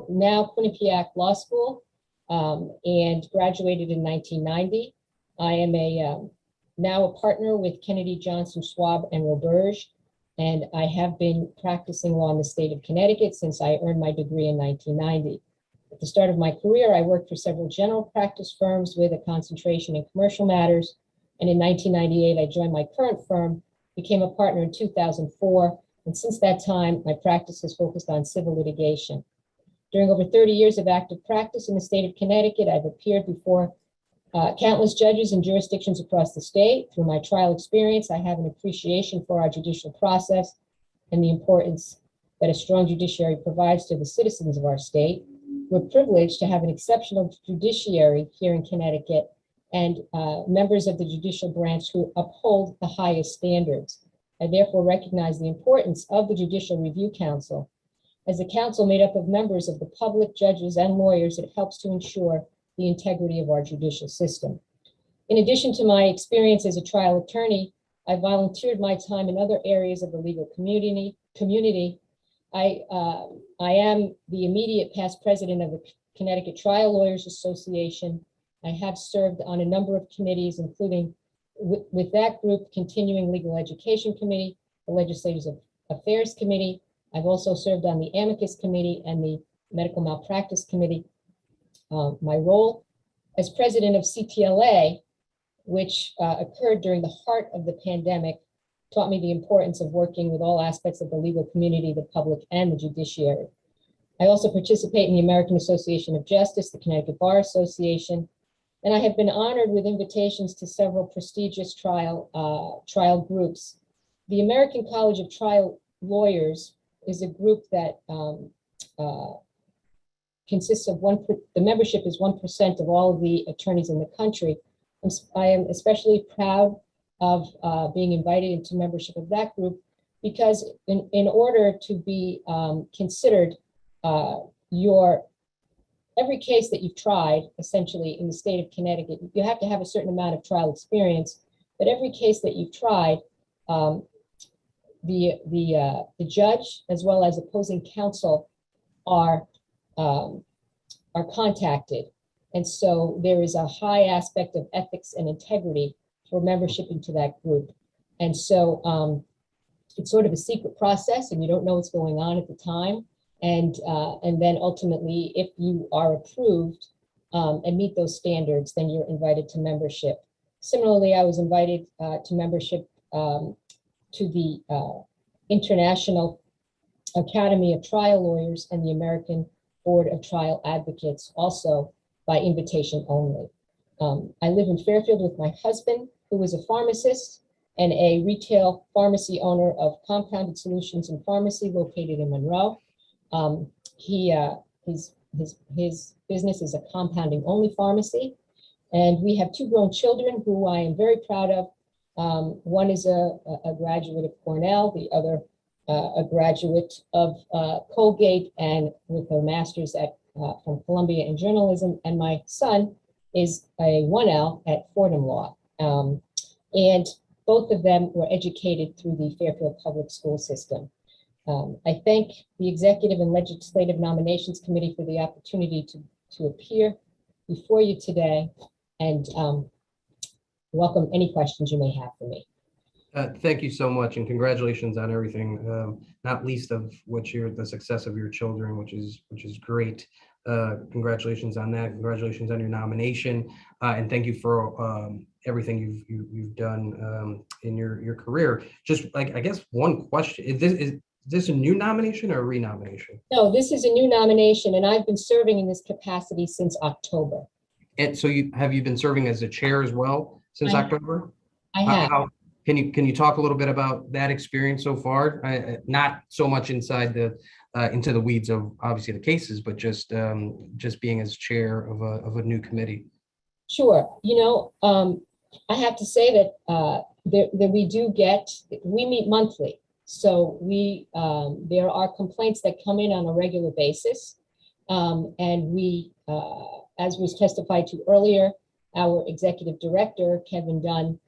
now Quinnipiac Law School and graduated in 1990. I am now a partner with Kennedy, Johnson, Schwab, and Roberge, and I have been practicing law in the state of Connecticut since I earned my degree in 1990. At the start of my career, I worked for several general practice firms with a concentration in commercial matters, and in 1998, I joined my current firm, became a partner in 2004, and since that time, my practice has focused on civil litigation. During over 30 years of active practice in the state of Connecticut, I've appeared before countless judges in jurisdictions across the state. Through my trial experience, I have an appreciation for our judicial process and the importance that a strong judiciary provides to the citizens of our state. We're privileged to have an exceptional judiciary here in Connecticut and members of the judicial branch who uphold the highest standards. I therefore recognize the importance of the Judicial Review Council. As a council made up of members of the public, judges, and lawyers, it helps to ensure the integrity of our judicial system. In addition to my experience as a trial attorney, I volunteered my time in other areas of the legal community. I am the immediate past president of the Connecticut Trial Lawyers Association. I have served on a number of committees, including with that group, Continuing Legal Education Committee, the Legislative Affairs Committee. I've also served on the Amicus Committee and the Medical Malpractice Committee. My role as president of CTLA, which occurred during the heart of the pandemic, taught me the importance of working with all aspects of the legal community, the public, and the judiciary. I also participate in the American Association of Justice, the Connecticut Bar Association, and I have been honored with invitations to several prestigious trial groups. The American College of Trial Lawyers is a group that consists of the membership is 1% of all of the attorneys in the country. I am especially proud of being invited into membership of that group because in order to be considered, every case that you've tried, essentially in the state of Connecticut, you have to have a certain amount of trial experience, but every case that you've tried, the judge as well as opposing counsel are contacted. And so there is a high aspect of ethics and integrity for membership into that group. And so it's sort of a secret process and you don't know what's going on at the time. And then ultimately, if you are approved and meet those standards, then you're invited to membership. Similarly, I was invited to membership to the International Academy of Trial Lawyers and the American Board of Trial Advocates, also by invitation only. I live in Fairfield with my husband, who is a pharmacist and a retail pharmacy owner of Compounded Solutions and Pharmacy located in Monroe. His business is a compounding only pharmacy. And we have 2 grown children who I am very proud of. One is a graduate of Cornell, the other a graduate of Colgate and with a master's from Columbia in journalism. And my son is a 1L at Fordham Law. And both of them were educated through the Fairfield Public School System. I thank the Executive and Legislative Nominations Committee for the opportunity to appear before you today and welcome any questions you may have for me. Thank you so much and congratulations on everything, not least of the success of your children, which is great. Congratulations on that. Congratulations on your nomination. And thank you for everything you've done in your career. Just like, I guess one question, is this a new nomination or a renomination? No, this is a new nomination and I've been serving in this capacity since October. And so have you been serving as a chair as well since October? I have. Can you talk a little bit about that experience so far? Not so much inside into the weeds of obviously the cases, but just being as chair of a new committee. Sure. I have to say that we meet monthly. So there are complaints that come in on a regular basis. And we, as was testified to earlier, our executive director, Kevin Dunn,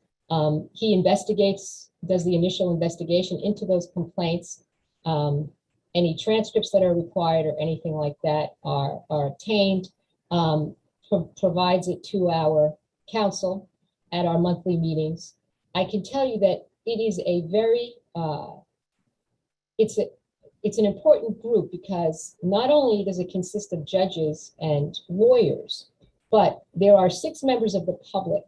he does the initial investigation into those complaints. Any transcripts that are required or anything like that are obtained, provides it to our council at our monthly meetings. I can tell you that it is a very, it's an important group because not only does it consist of judges and lawyers, but there are 6 members of the public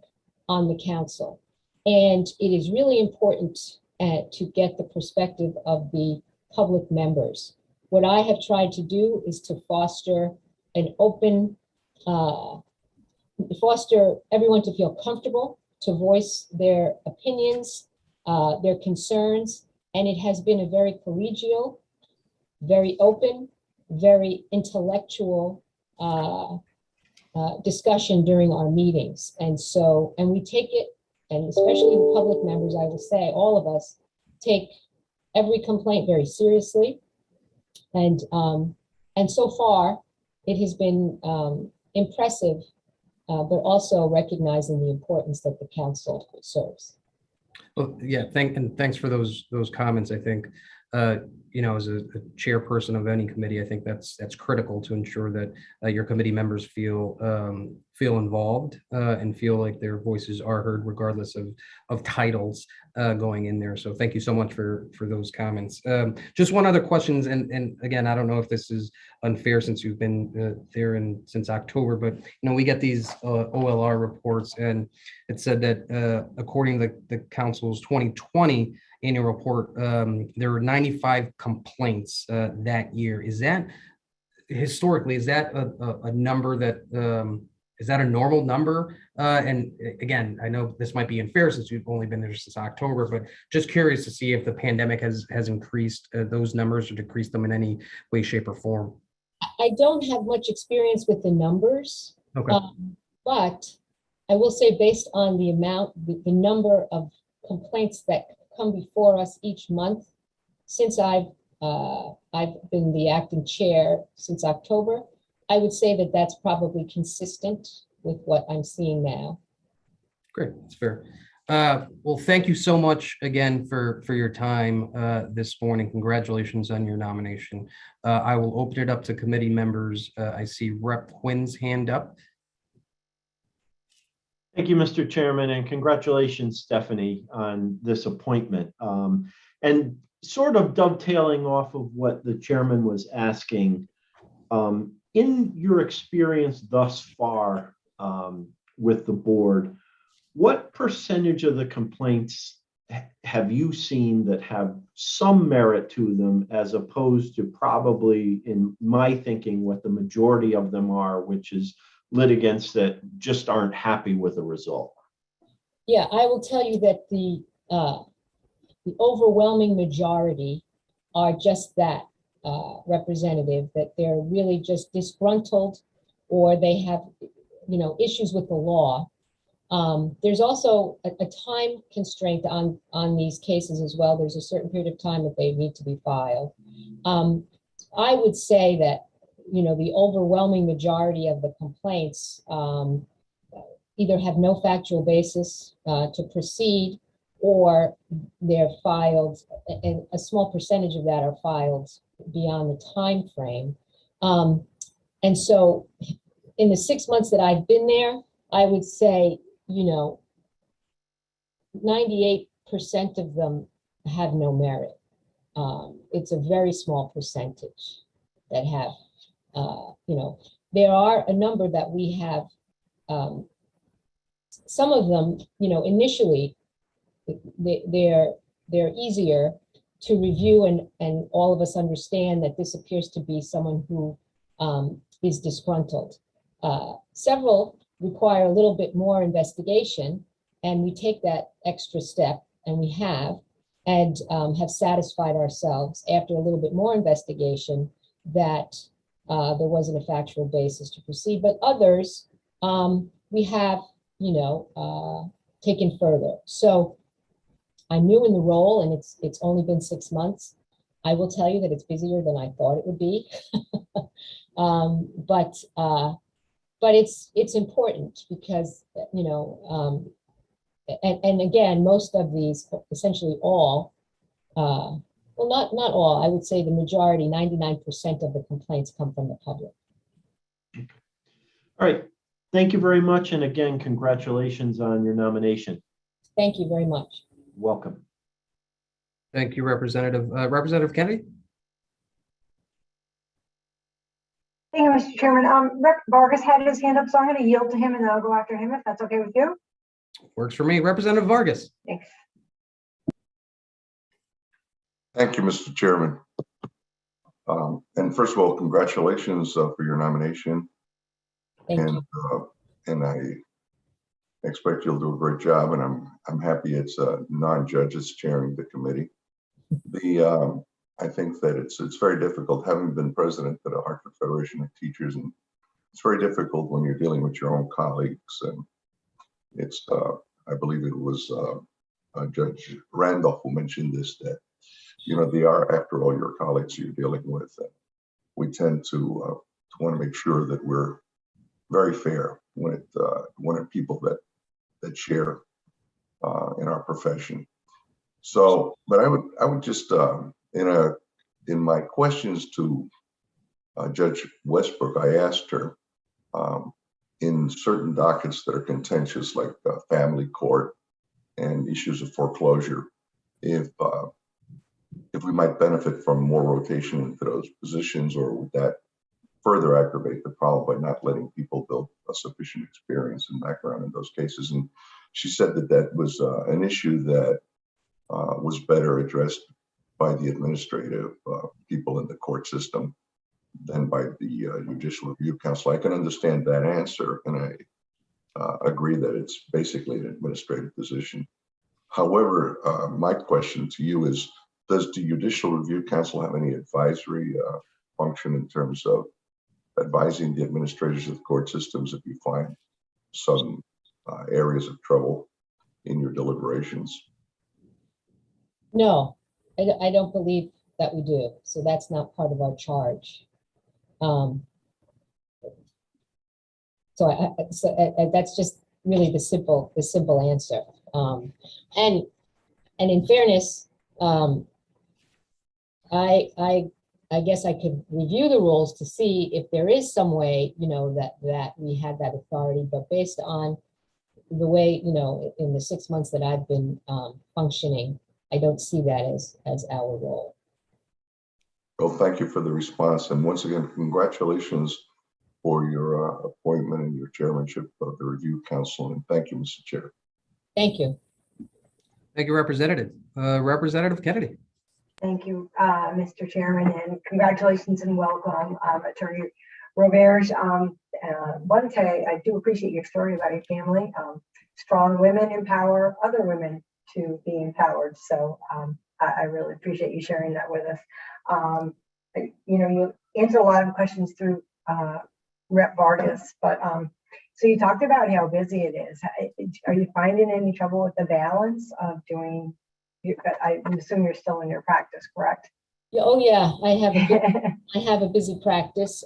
on the council. And it is really important to get the perspective of the public members. What I have tried to do is to foster an open, foster everyone to feel comfortable, to voice their opinions, their concerns. And it has been a very collegial, very open, very intellectual discussion during our meetings. And we take it, and especially the public members, I will say, all of us take every complaint very seriously. And so far, it has been impressive, but also recognizing the importance that the council serves. Well, yeah, thanks for those comments. I think, as a chairperson of any committee, I think that's critical to ensure that your committee members feel involved and feel like their voices are heard regardless of titles going in there. So thank you so much for those comments. Just one other question, and again, I don't know if this is unfair since you've been there since October, but we get these OLR reports, and it said that according to the council's 2020 annual report, there were 95 complaints that year. Is that historically, is that a number that Is that a normal number? And again, I know this might be unfair since you've only been there since October, but just curious to see if the pandemic has increased those numbers or decreased them in any way, shape, or form. I don't have much experience with the numbers, Okay. but I will say based on the amount, the number of complaints that come before us each month, since I've been the acting chair since October, I would say that that's probably consistent with what I'm seeing now. Great, that's fair. Well, thank you so much again for your time this morning. Congratulations on your nomination. I will open it up to committee members. I see Rep. Quinn's hand up. Thank you, Mr. Chairman, and congratulations, Stephanie, on this appointment. And sort of dovetailing off of what the chairman was asking, in your experience thus far with the board, what percentage of the complaints have you seen that have some merit to them, as opposed to probably, in my thinking, what the majority of them are, which is litigants that just aren't happy with the result? Yeah, I will tell you that the overwhelming majority are just that, representative, that they're really just disgruntled, or they have, issues with the law. There's also a time constraint on these cases as well. There's a certain period of time that they need to be filed. I would say that, the overwhelming majority of the complaints either have no factual basis to proceed, or they're filed, and a small percentage of that are filed beyond the time frame. And so in the 6 months that I've been there, I would say, 98% of them have no merit. It's a very small percentage that have, there are a number that we have, some of them, initially, they're easier to review, and all of us understand that this appears to be someone who is disgruntled. Several require a little bit more investigation, and we take that extra step, and we have satisfied ourselves after a little bit more investigation that there wasn't a factual basis to proceed. But others we have, taken further. So I'm new in the role, and it's only been 6 months. I will tell you that it's busier than I thought it would be. But it's important because, and again, most of these, essentially all, well, not all, I would say the majority, 99% of the complaints come from the public. All right. Thank you very much. And again, congratulations on your nomination. Thank you very much. Welcome. Thank you, Representative. Representative Kennedy? Thank you, Mr. Chairman. Rep. Vargas had his hand up, so I'm going to yield to him, and then I'll go after him if that's okay with you. Works for me. Representative Vargas. Thanks. Thank you, Mr. Chairman. And first of all, congratulations for your nomination. Thank you. And I expect you'll do a great job, and I'm happy it's non-judges chairing the committee. I think that it's very difficult, having been president of the Hartford Federation of Teachers, and it's very difficult when you're dealing with your own colleagues. And it's I believe it was Judge Randolph who mentioned this, that they are, after all, your colleagues you're dealing with. And we tend to want to make sure that we're very fair when it people that share in our profession. So, but I would just in my questions to Judge Westbrook, I asked her in certain dockets that are contentious, like family court and issues of foreclosure, if we might benefit from more rotation into those positions, or would that further aggravate the problem by not letting people build a sufficient experience and background in those cases? And she said that was an issue that was better addressed by the administrative people in the court system than by the Judicial Review Council. I can understand that answer, and I agree that it's basically an administrative position. However, my question to you is, does the Judicial Review Council have any advisory function in terms of advising the administrators of the court systems if you find some areas of trouble in your deliberations? No, I don't believe that we do. So that's not part of our charge. So that's just really the simple answer. And in fairness, I guess I could review the rules to see if there is some way, that we had that authority, but based on the way, in the 6 months that I've been functioning, I don't see that as our role. Well, thank you for the response. And once again, congratulations for your appointment and your chairmanship of the Review Council. And thank you, Mr. Chair. Thank you. Thank you, Representative. Representative Kennedy. Thank you, Mr. Chairman, and congratulations and welcome, Attorney Roberge. One day, I do appreciate your story about your family. Strong women empower other women to be empowered. So I really appreciate you sharing that with us. You answer a lot of questions through Rep. Vargas, but so you talked about how busy it is. Are you finding any trouble with the balance of doing? I assume you're still in your practice, correct? Oh yeah, I have a busy practice,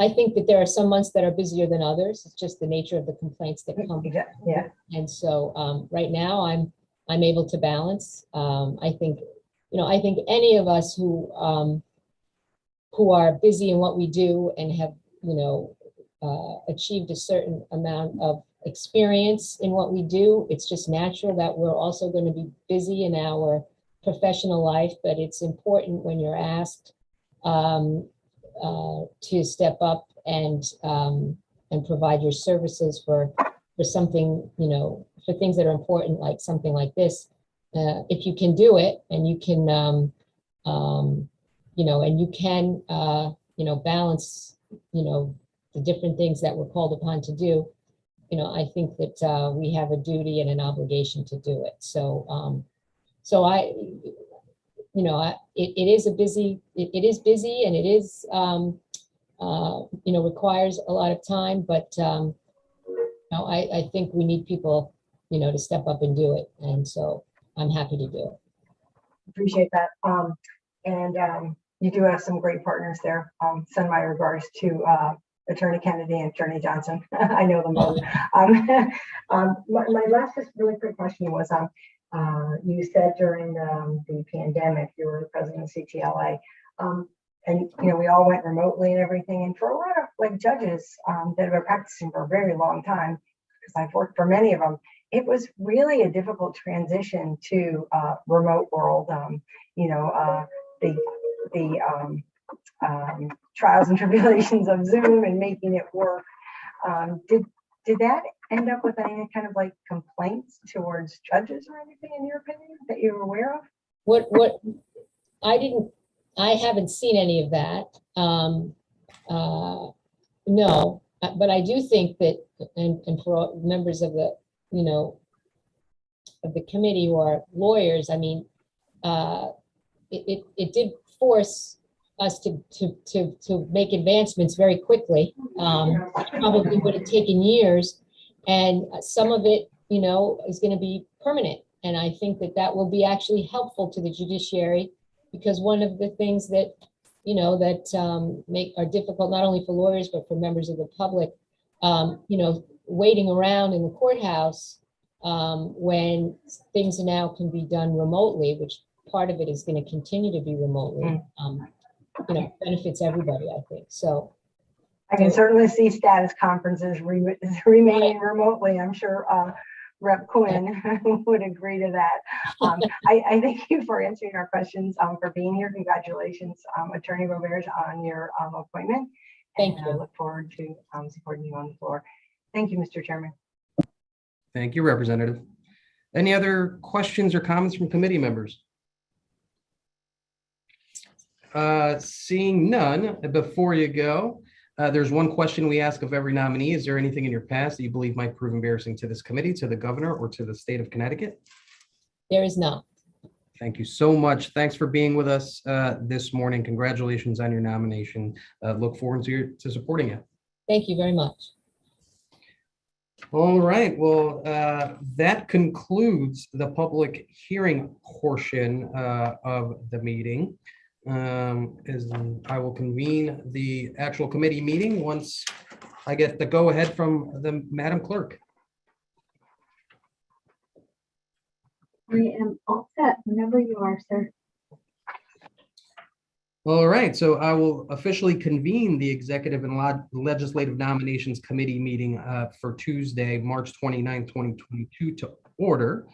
I think that there are some months that are busier than others. It's just the nature of the complaints that come. Yeah. And so right now I'm able to balance. I think any of us who are busy in what we do and have achieved a certain amount of experience in what we do, it's just natural that we're also going to be busy in our professional life, but it's important when you're asked to step up and provide your services for something, for things that are important, like something like this. If you can do it and you can, and you can, balance, the different things that we're called upon to do, I think that we have a duty and an obligation to do it. So, it is busy and it is, requires a lot of time, but, I think we need people, to step up and do it. And so I'm happy to do it. Appreciate that. You do have some great partners there. Send my regards to Attorney Kennedy and Attorney Johnson. I know them both. My last just really quick question was, you said during the pandemic, you were the president of CTLA, and we all went remotely and everything. And for a lot of judges that have been practicing for a very long time, because I've worked for many of them, it was really a difficult transition to remote world. The trials and tribulations of Zoom and making it work. Did that end up with any kind of complaints towards judges or anything, in your opinion, that you were aware of? What I haven't seen any of that. No, but I do think that, and for members of the, of the committee who are lawyers, I mean, it did force us to make advancements very quickly. Probably would have taken years, and some of it, is going to be permanent. And I think that will be actually helpful to the judiciary, because one of the things that, are difficult, not only for lawyers, but for members of the public, waiting around in the courthouse when things now can be done remotely, which part of it is going to continue to be remotely. Benefits everybody, I think. So I can certainly see status conferences remaining remotely. I'm sure Rep. Quinn would agree to that. I thank you for answering our questions, for being here. Congratulations, Attorney Roberge, on your appointment. Thank you. I look forward to supporting you on the floor. Thank you, Mr. Chairman. Thank you, Representative. Any other questions or comments from committee members? Seeing none, before you go, there's one question we ask of every nominee. Is there anything in your past that you believe might prove embarrassing to this committee, to the governor, or to the state of Connecticut? There is none. Thank you so much. Thanks for being with us this morning. Congratulations on your nomination. Look forward to supporting it. Thank you very much. All right, well, that concludes the public hearing portion of the meeting. I will convene the actual committee meeting once I get the go-ahead from the Madam Clerk. I am all set whenever you are, sir. All right, so I will officially convene the Executive and Legislative Nominations Committee meeting for Tuesday, March 29, 2022 to order.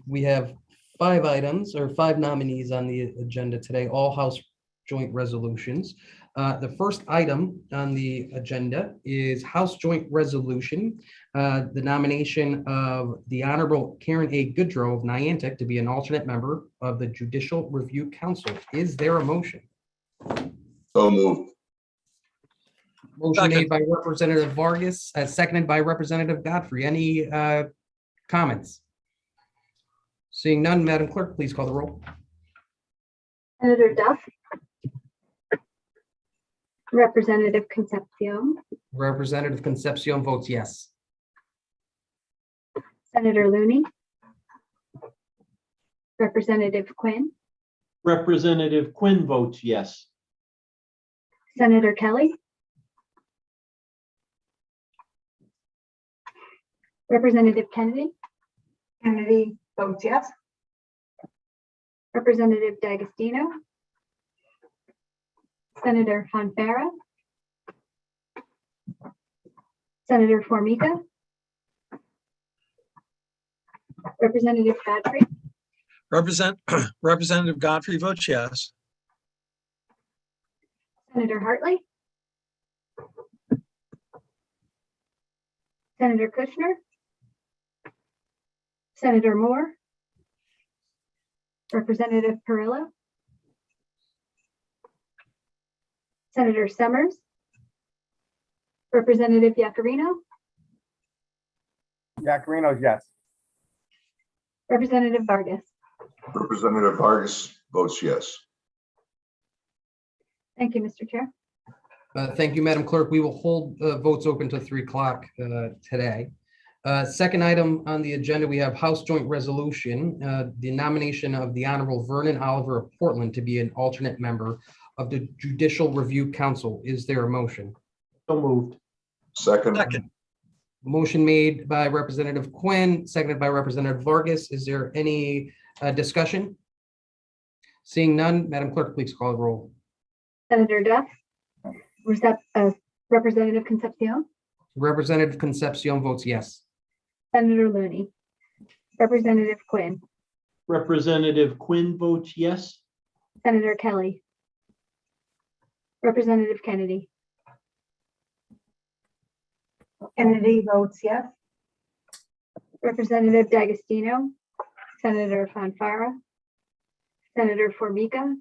We have five nominees on the agenda today, all House joint resolutions. The first item on the agenda is House Joint Resolution, the nomination of the Honorable Karen A. Goodrow of Niantic to be an alternate member of the Judicial Review Council. Is there a motion? So moved. Motion made by Representative Vargas, seconded by Representative Godfrey. Any comments? Seeing none, Madam Clerk, please call the roll. Senator Duff. Representative Concepcion. Representative Concepcion votes yes. Senator Looney. Representative Quinn. Representative Quinn votes yes. Senator Kelly. Representative Kennedy. Kennedy votes yes. Representative D'Agostino. Senator Fonfara. Senator Formica. Representative Godfrey. Representative Godfrey votes yes. Senator Hartley. Senator Kushner. Senator Moore. Representative Perillo. Senator Summers. Representative Yacarino. Yacarino, yes. Representative Vargas. Representative Vargas votes yes. Thank you, Mr. Chair. Thank you, Madam Clerk. We will hold votes open to 3 o'clock today. Second item on the agenda, we have House Joint Resolution, the nomination of the Honorable Vernon Oliver of Portland to be an alternate member of the Judicial Review Council. Is there a motion? So moved. Second. Motion made by Representative Quinn, seconded by Representative Vargas. Is there any discussion? Seeing none, Madam Clerk, please call the roll. Senator Duff. Representative Concepcion. Representative Concepcion votes yes. Senator Looney. Representative Quinn. Representative Quinn votes yes. Senator Kelly. Representative Kennedy. Kennedy votes yes. Representative D'Agostino. Senator Fonfara. Senator Formica.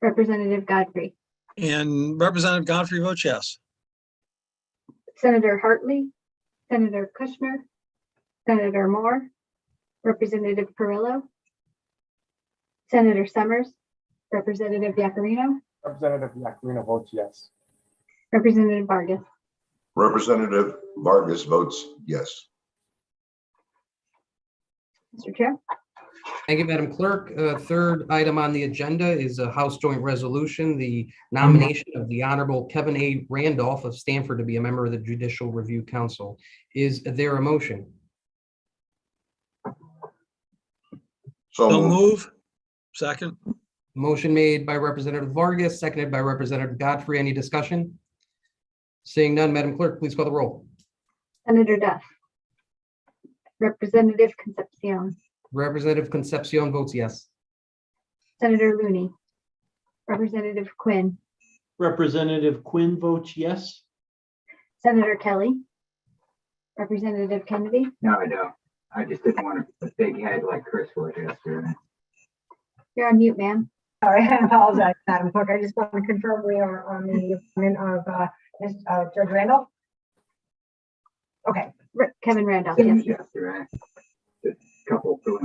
Representative Godfrey. And Representative Godfrey votes yes. Senator Hartley. Senator Kushner. Senator Moore. Representative Perillo. Senator Summers. Representative Yacarino. Representative Yacarino votes yes. Representative Vargas. Representative Vargas votes yes. Mr. Chair. Thank you, Madam Clerk. Third item on the agenda is a House Joint Resolution, the nomination of the Honorable Kevin A. Randolph of Stanford to be a member of the Judicial Review Council. Is there a motion? So moved. Move. Second. Motion made by Representative Vargas, seconded by Representative Godfrey. Any discussion? Seeing none, Madam Clerk, please call the roll. Senator Duff. Representative Concepcion. Representative Concepcion votes yes. Senator Looney. Representative Quinn. Representative Quinn votes yes. Senator Kelly. Representative Kennedy. No, I don't. I just didn't want a big head like Chris was yesterday. You're on mute, ma'am. Sorry, I apologize, Madam Clerk. I just want to confirm we are on the appointment of Judge Randolph. Okay. Kevin Randolph, yes.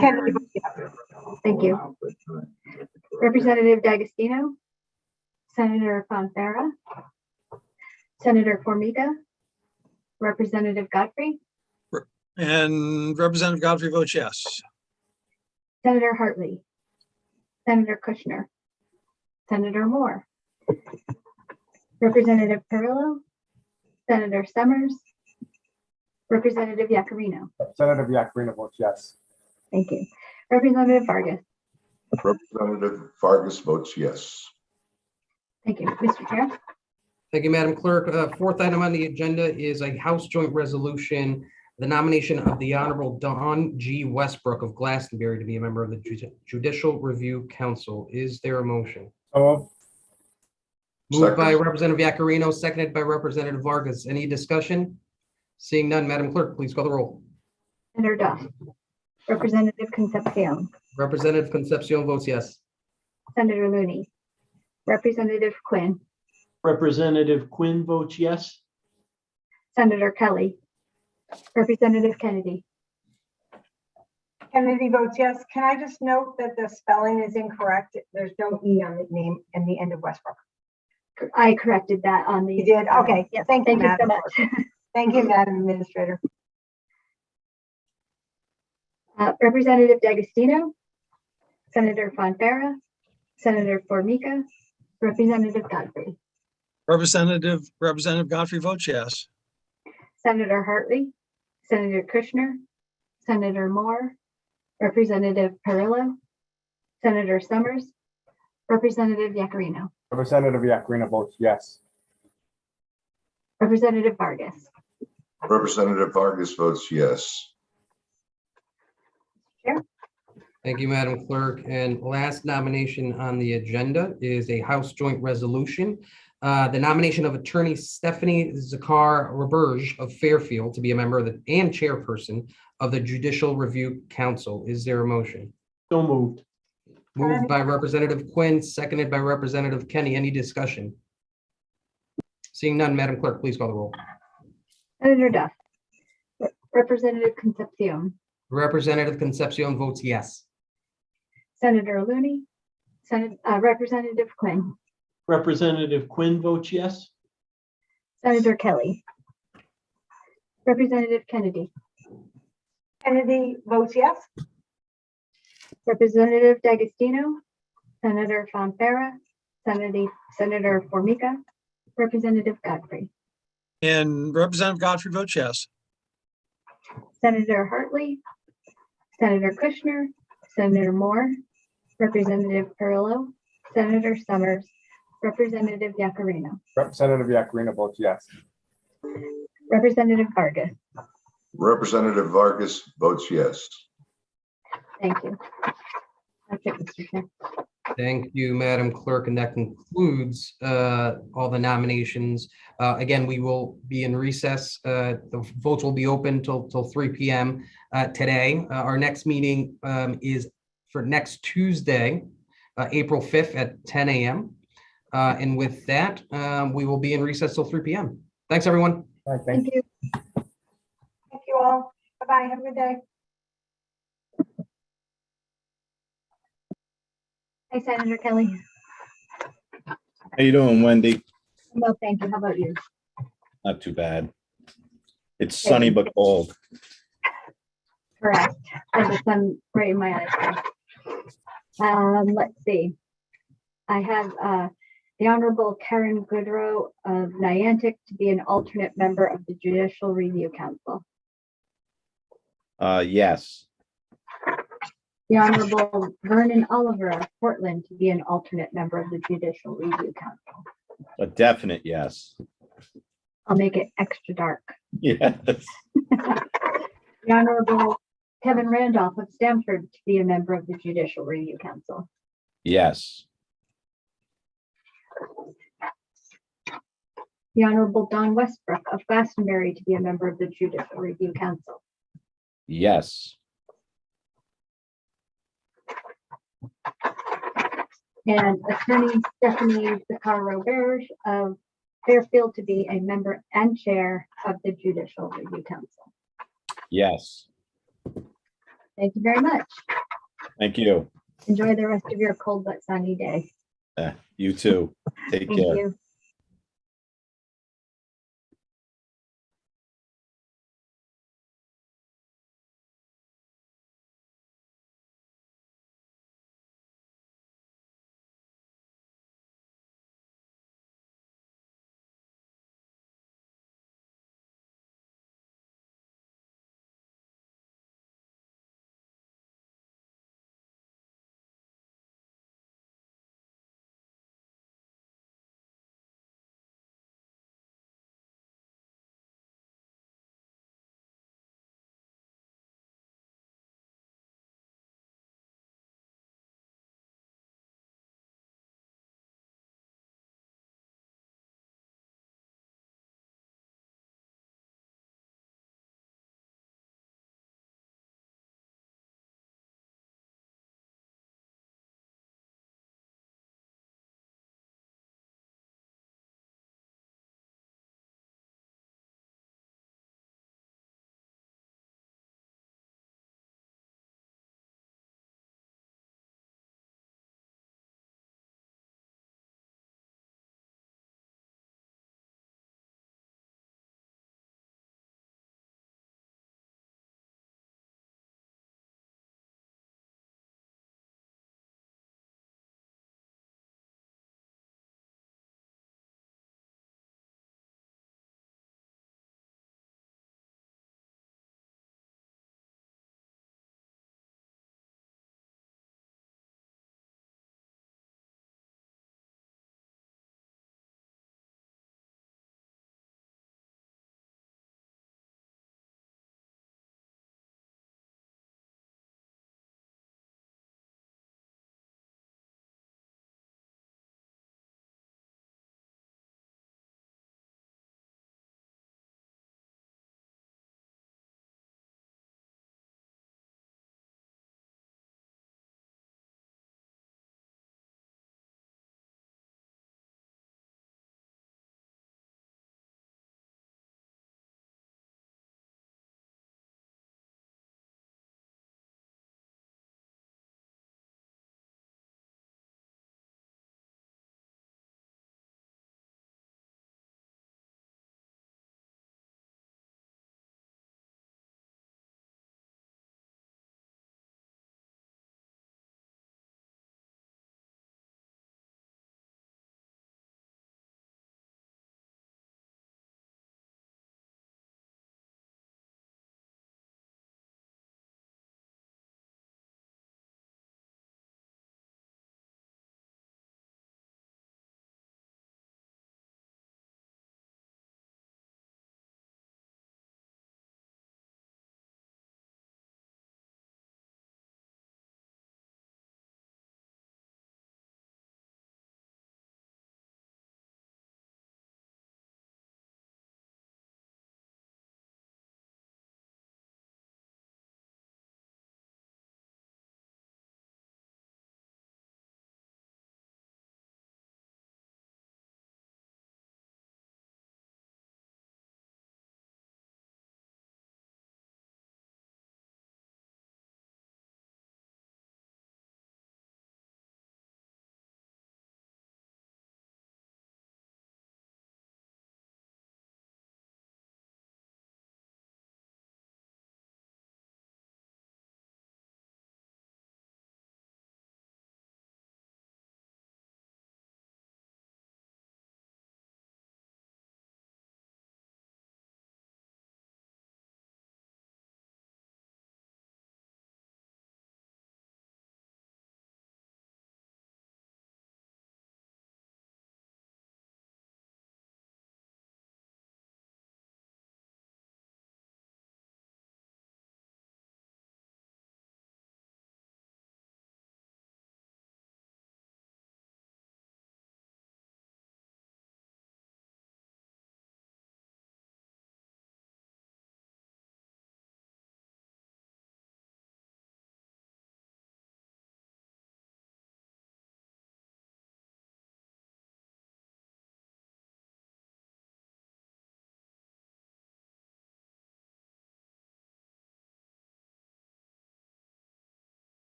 Kevin, Thank you. Representative D'Agostino, Senator Fonfara, Senator Formica, Representative Godfrey, And Representative Godfrey votes yes. Senator Hartley, Senator Kushner, Senator Moore, Representative Perillo, Senator Summers, Representative Yakarino. Senator Yakarino votes yes. Thank you. Representative Vargas. Representative Vargas votes yes. Thank you. Mr. Chair. Thank you, Madam Clerk. Fourth item on the agenda is a House Joint Resolution, the nomination of the Honorable Don G. Westbrook of Glastonbury to be a member of the Judicial Review Council. Is there a motion? Moved by Second. Representative Yakarino, seconded by Representative Vargas. Any discussion? Seeing none, Madam Clerk, please call the roll. Senator Duff. Representative Concepcion. Representative Concepcion votes yes. Senator Looney. Representative Quinn. Representative Quinn votes yes. Senator Kelly. Representative Kennedy. Kennedy votes yes. Can I just note that the spelling is incorrect? There's no E on the name and the end of Westbrook. I corrected that on the. You did? Okay. Yes, Thank you, thank you so Madam much. Clerk. Thank you, Madam Administrator. Representative D'Agostino, Senator Fonfara, Senator Formica, Representative Godfrey, Representative Godfrey votes yes. Senator Hartley, Senator Kushner, Senator Moore, Representative Perillo, Senator Summers, Representative Yakarino, Representative Yakarino votes yes. Representative Vargas. Representative Vargas votes yes. Thank you, Madam Clerk. And last nomination on the agenda is a House Joint Resolution. The nomination of Attorney Stephanie Zakar Roberge of Fairfield to be a member of the and chairperson of the Judicial Review Council. Is there a motion? So moved. Moved by Representative Quinn, seconded by Representative Kenny. Any discussion? Seeing none, Madam Clerk, please call the roll. Senator Duff. Representative Concepcion, Representative Concepcion votes yes. Senator Looney, Representative Quinn, Representative Quinn votes yes. Senator Kelly, Representative Kennedy, Kennedy votes yes. Representative D'Agostino, Senator Fonfara, Senator Formica, Representative Godfrey, And Representative Godfrey votes yes. Senator Hartley, Senator Kushner, Senator Moore, Representative Perillo, Senator Summers, Representative Yakarino, Representative Yakarino votes yes. Representative Vargas. Representative Vargas votes yes. Thank you. That's it, Mr. Chair. Thank you, Madam Clerk, and that concludes all the nominations. Again, we will be in recess. The votes will be open till 3 p.m. Today. Our next meeting is for next Tuesday, April 5th at 10 a.m. And with that, we will be in recess till 3 p.m. Thanks, everyone. All right, thank you. Thank you. Thank you all. Bye-bye. Have a good day. Hi, Senator Kelly. How you doing, Wendy? Well, thank you. How about you? Not too bad. It's sunny but cold. Correct. I have the sun right in my eyes. Let's see. I have the Honorable Karen Goodrow of Niantic to be an alternate member of the Judicial Review Council. Yes. The Honorable Vernon Oliver of Portland to be an alternate member of the Judicial Review Council. A definite yes. I'll make it extra dark. Yes. The Honorable Kevin Randolph of Stamford to be a member of the Judicial Review Council. Yes. The Honorable Don Westbrook of Glastonbury to be a member of the Judicial Review Council. Yes. and Attorney Stephanie Picaro-Berge of Fairfield to be a member and chair of the Judicial Review Council. Yes, Thank you very much. thank you. Enjoy the rest of your cold but sunny day. You too. Take Thank care. you.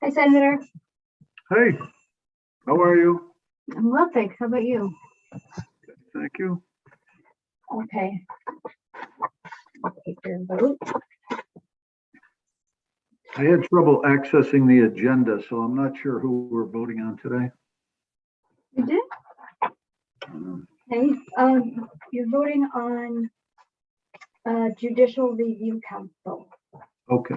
Hi, Senator. Hey, how are you? I'm well, thanks. How about you? Thank you. Okay. I'll take your vote. I had trouble accessing the agenda, so I'm not sure who we're voting on today. You did? Okay. You're voting on Judicial Review Council. Okay,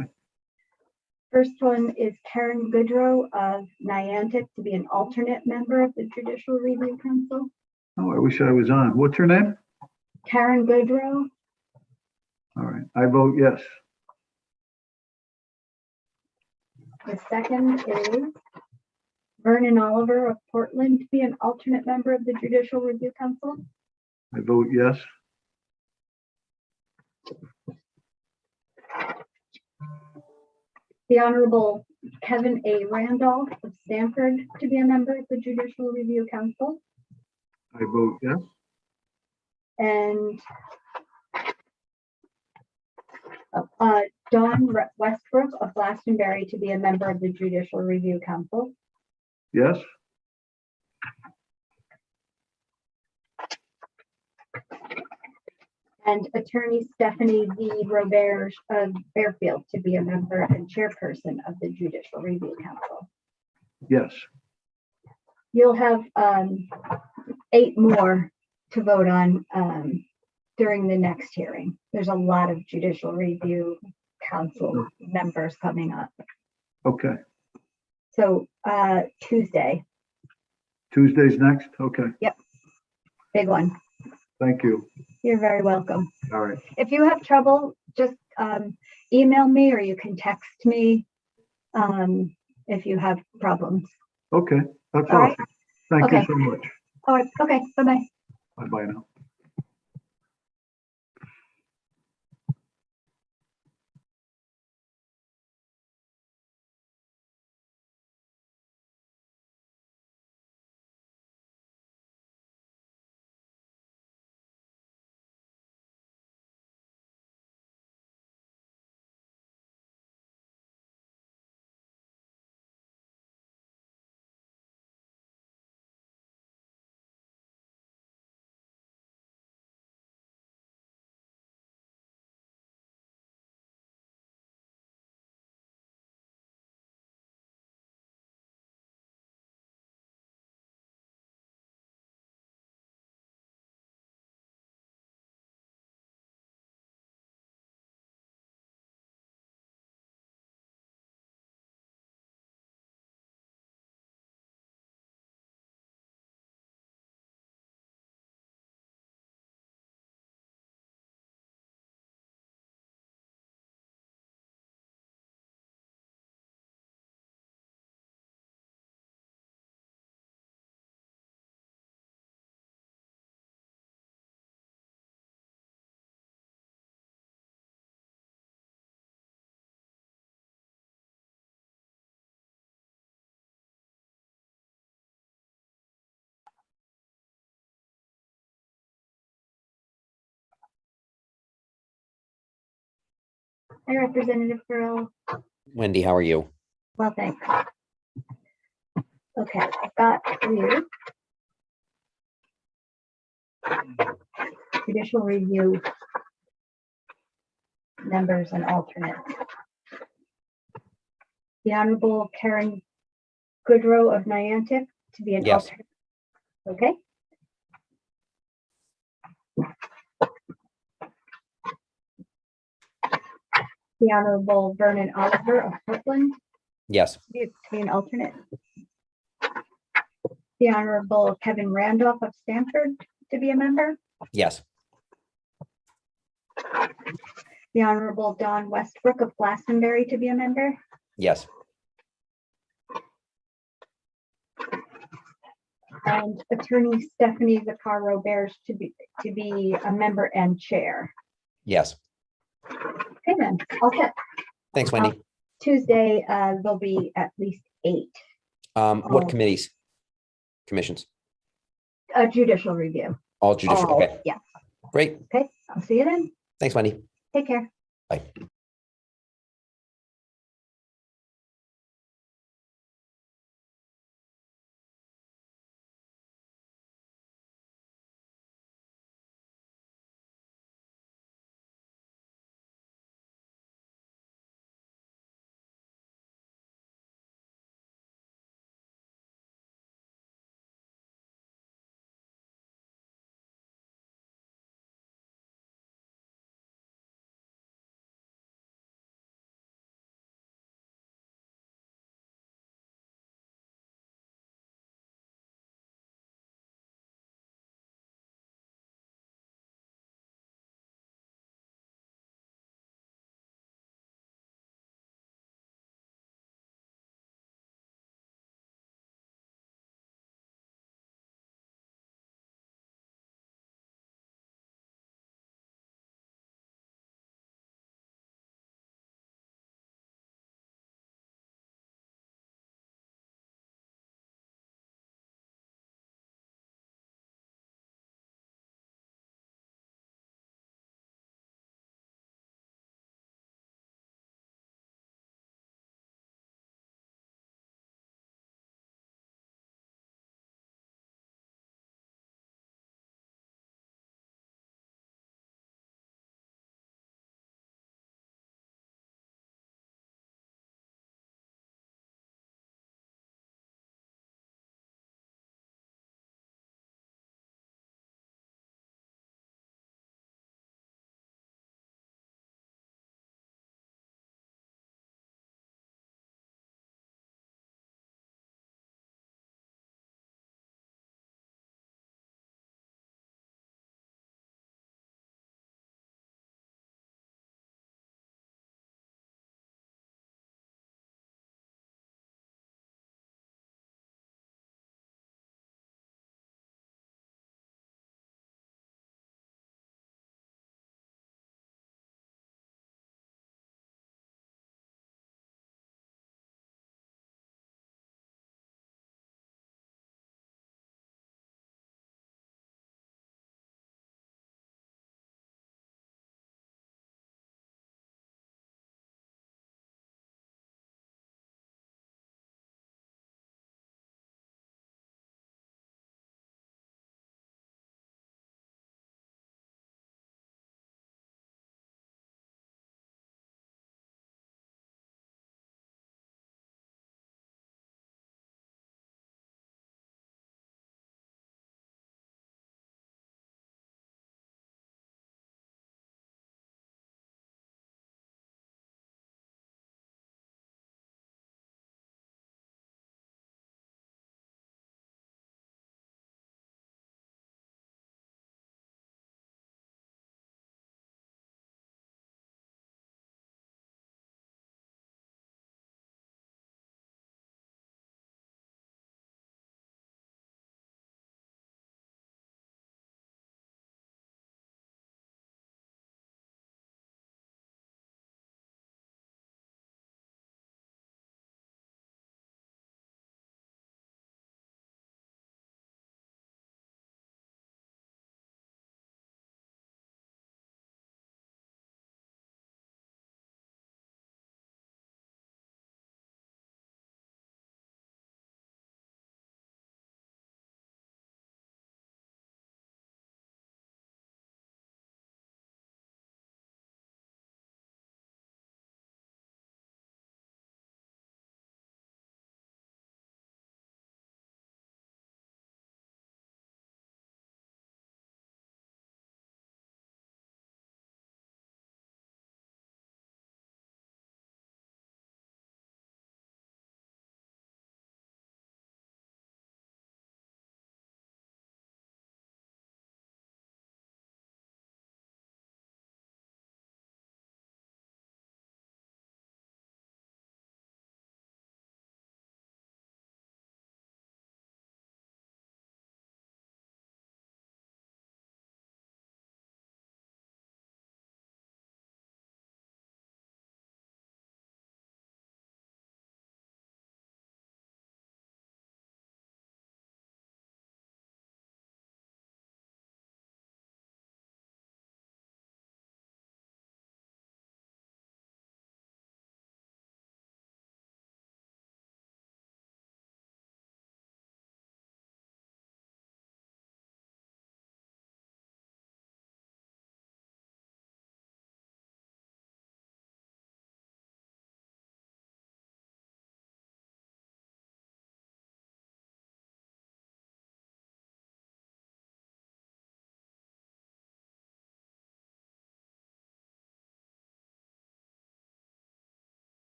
First one is Karen Goodrow of Niantic to be an alternate member of the Judicial Review Council. oh, I wish I was on. What's her name? Karen Goodrow. All right, I vote yes. The second is Vernon Oliver of Portland to be an alternate member of the Judicial Review Council. I vote yes. The Honorable Kevin A. Randolph of Stanford to be a member of the Judicial Review Council. I vote yes. And Don Westbrook of Glastonbury to be a member of the Judicial Review Council. Yes. And Attorney Stephanie V. Robert of Fairfield to be a member and chairperson of the Judicial Review Council. Yes. You'll have 8 more to vote on during the next hearing. There's a lot of Judicial Review Council members coming up. Okay. So Tuesday, Tuesday's next? Okay, big one. thank you. You're very welcome. All right, If you have trouble, just email me or you can text me if you have problems. okay, that's All right. awesome. Thank you Okay. so much. All right. Okay. Bye-bye. Bye-bye now. Hi, Representative Pearl. Wendy, how are you? Well, thanks. Okay, I've got you. Judicial Review members and alternates. The Honorable Karen Goodrow of Niantic to be an Yes. alternate. Okay. The Honorable Vernon Oliver of Portland Yes. to be an alternate. The Honorable Kevin Randolph of Stanford to be a member. Yes. The Honorable Don Westbrook of Glastonbury to be a member. Yes. And Attorney Stephanie Zaccaro Bears to be a member and chair. Yes. Okay, then, all set. Thanks, Wendy. Tuesday, there'll be at least 8. What committees? Commissions? Judicial Review. All judicial. All, Okay. yeah. Great. Okay, I'll see you then. Thanks, Wendy. Take care. Bye.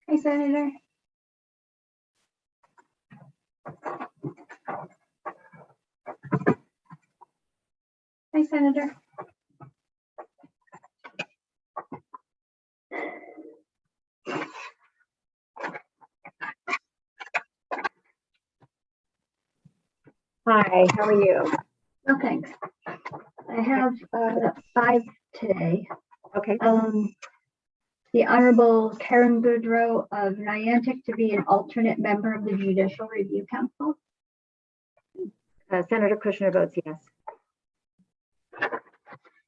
Hi, Senator. Hi, Senator. Hi, how are you? No, thanks. I have 5 today. Okay. The Honorable Karen Goodrow of Niantic to be an alternate member of the Judicial Review Council. Senator Kushner votes yes.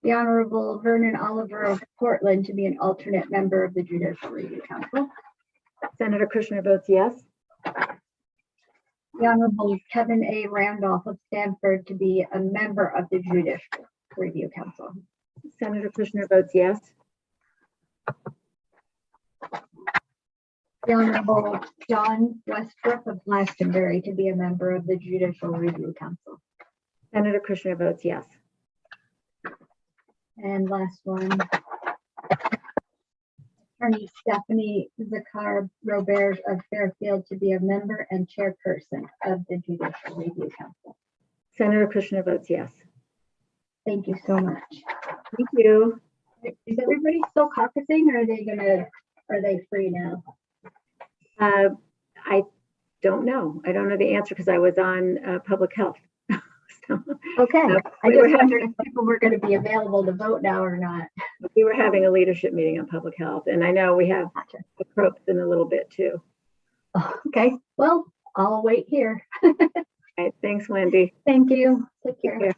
The Honorable Vernon Oliver of Portland to be an alternate member of the Judicial Review Council. Senator Kushner votes yes. The Honorable Kevin A. Randolph of Stanford to be a member of the Judicial Review Council. Senator Kushner votes yes. The Honorable John Westbrook of Glastonbury to be a member of the Judicial Review Council. Senator Kushner votes yes. And last one, Attorney Stephanie Zakar Robert of Fairfield to be a member and chairperson of the Judicial Review Council. Senator Kushner votes yes. Thank you so much. Thank you. Is everybody still caucusing, or are they free now? I don't know. I don't know the answer because I was on public health. So, Okay, I we were just wondered if people were going to be available to vote now or not. we were having a leadership meeting on public health, and I know we have the CROPS in a little bit too. Okay, well, I'll wait here. All right, thanks, Wendy. Thank you. Take care. Yeah.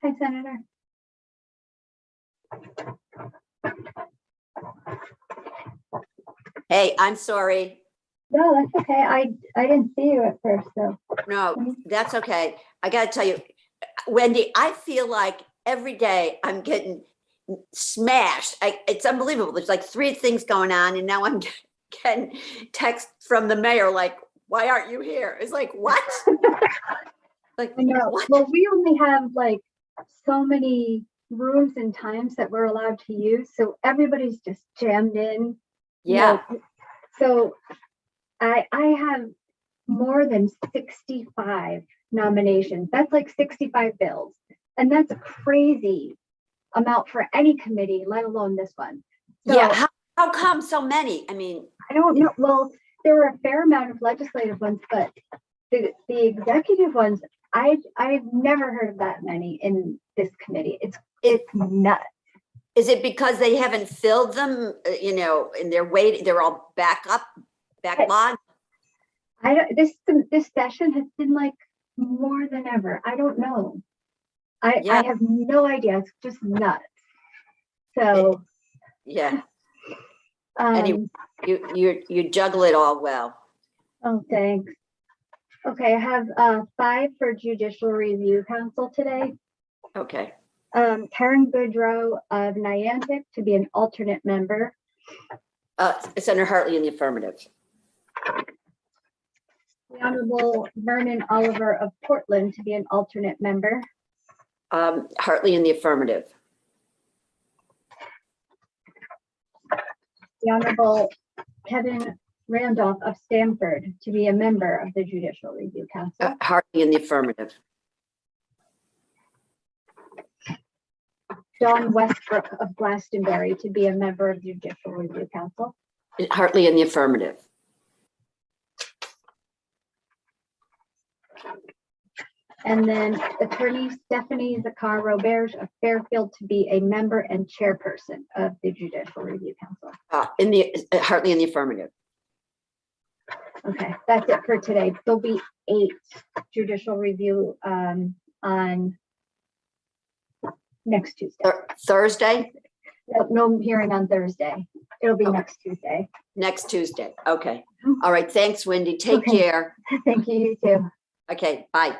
Hi, Senator. Hey, I'm sorry. No, that's okay. I didn't see you at first, so. No, that's okay. I got to tell you, Wendy, I feel like every day I'm getting smashed. It's unbelievable. There's like 3 things going on, and now I'm getting text from the mayor like, "Why aren't you here?" It's like, what? Like, I know. what? Well, we only have like so many rooms and times that we're allowed to use, so everybody's just jammed in. Yeah. So I have more than 65 nominations. That's like 65 bills. And that's a crazy amount for any committee, let alone this one. So, Yeah. How come so many? I mean, I don't know. Well, there were a fair amount of legislative ones, but the executive ones, I've never heard of that many in this committee. It's nuts. is it because they haven't filled them, and they're waiting, they're all backlog? This session has been like more than ever. I don't know. I have no idea. It's just nuts. So Yeah. Anyway, you juggle it all well. oh, thanks. Okay, I have 5 for Judicial Review Council today. Okay. Karen Goodrow of Niantic to be an alternate member. Senator Hartley in the affirmative. The Honorable Vernon Oliver of Portland to be an alternate member. Hartley in the affirmative. The Honorable Kevin Randolph of Stamford to be a member of the Judicial Review Council. Hartley in the affirmative. John Westbrook of Glastonbury to be a member of the Judicial Review Council. Hartley in the affirmative. And then Attorney Stephanie Zakar-Roberge of Fairfield to be a member and chairperson of the Judicial Review Council. Hartley in the affirmative. Okay, that's it for today. There'll be 8 judicial review on next Tuesday. Thursday? No hearing on Thursday. It'll be next Tuesday. Next Tuesday. Okay. All right. Thanks, Wendy. Take care. Thank you. You too. Okay. Bye.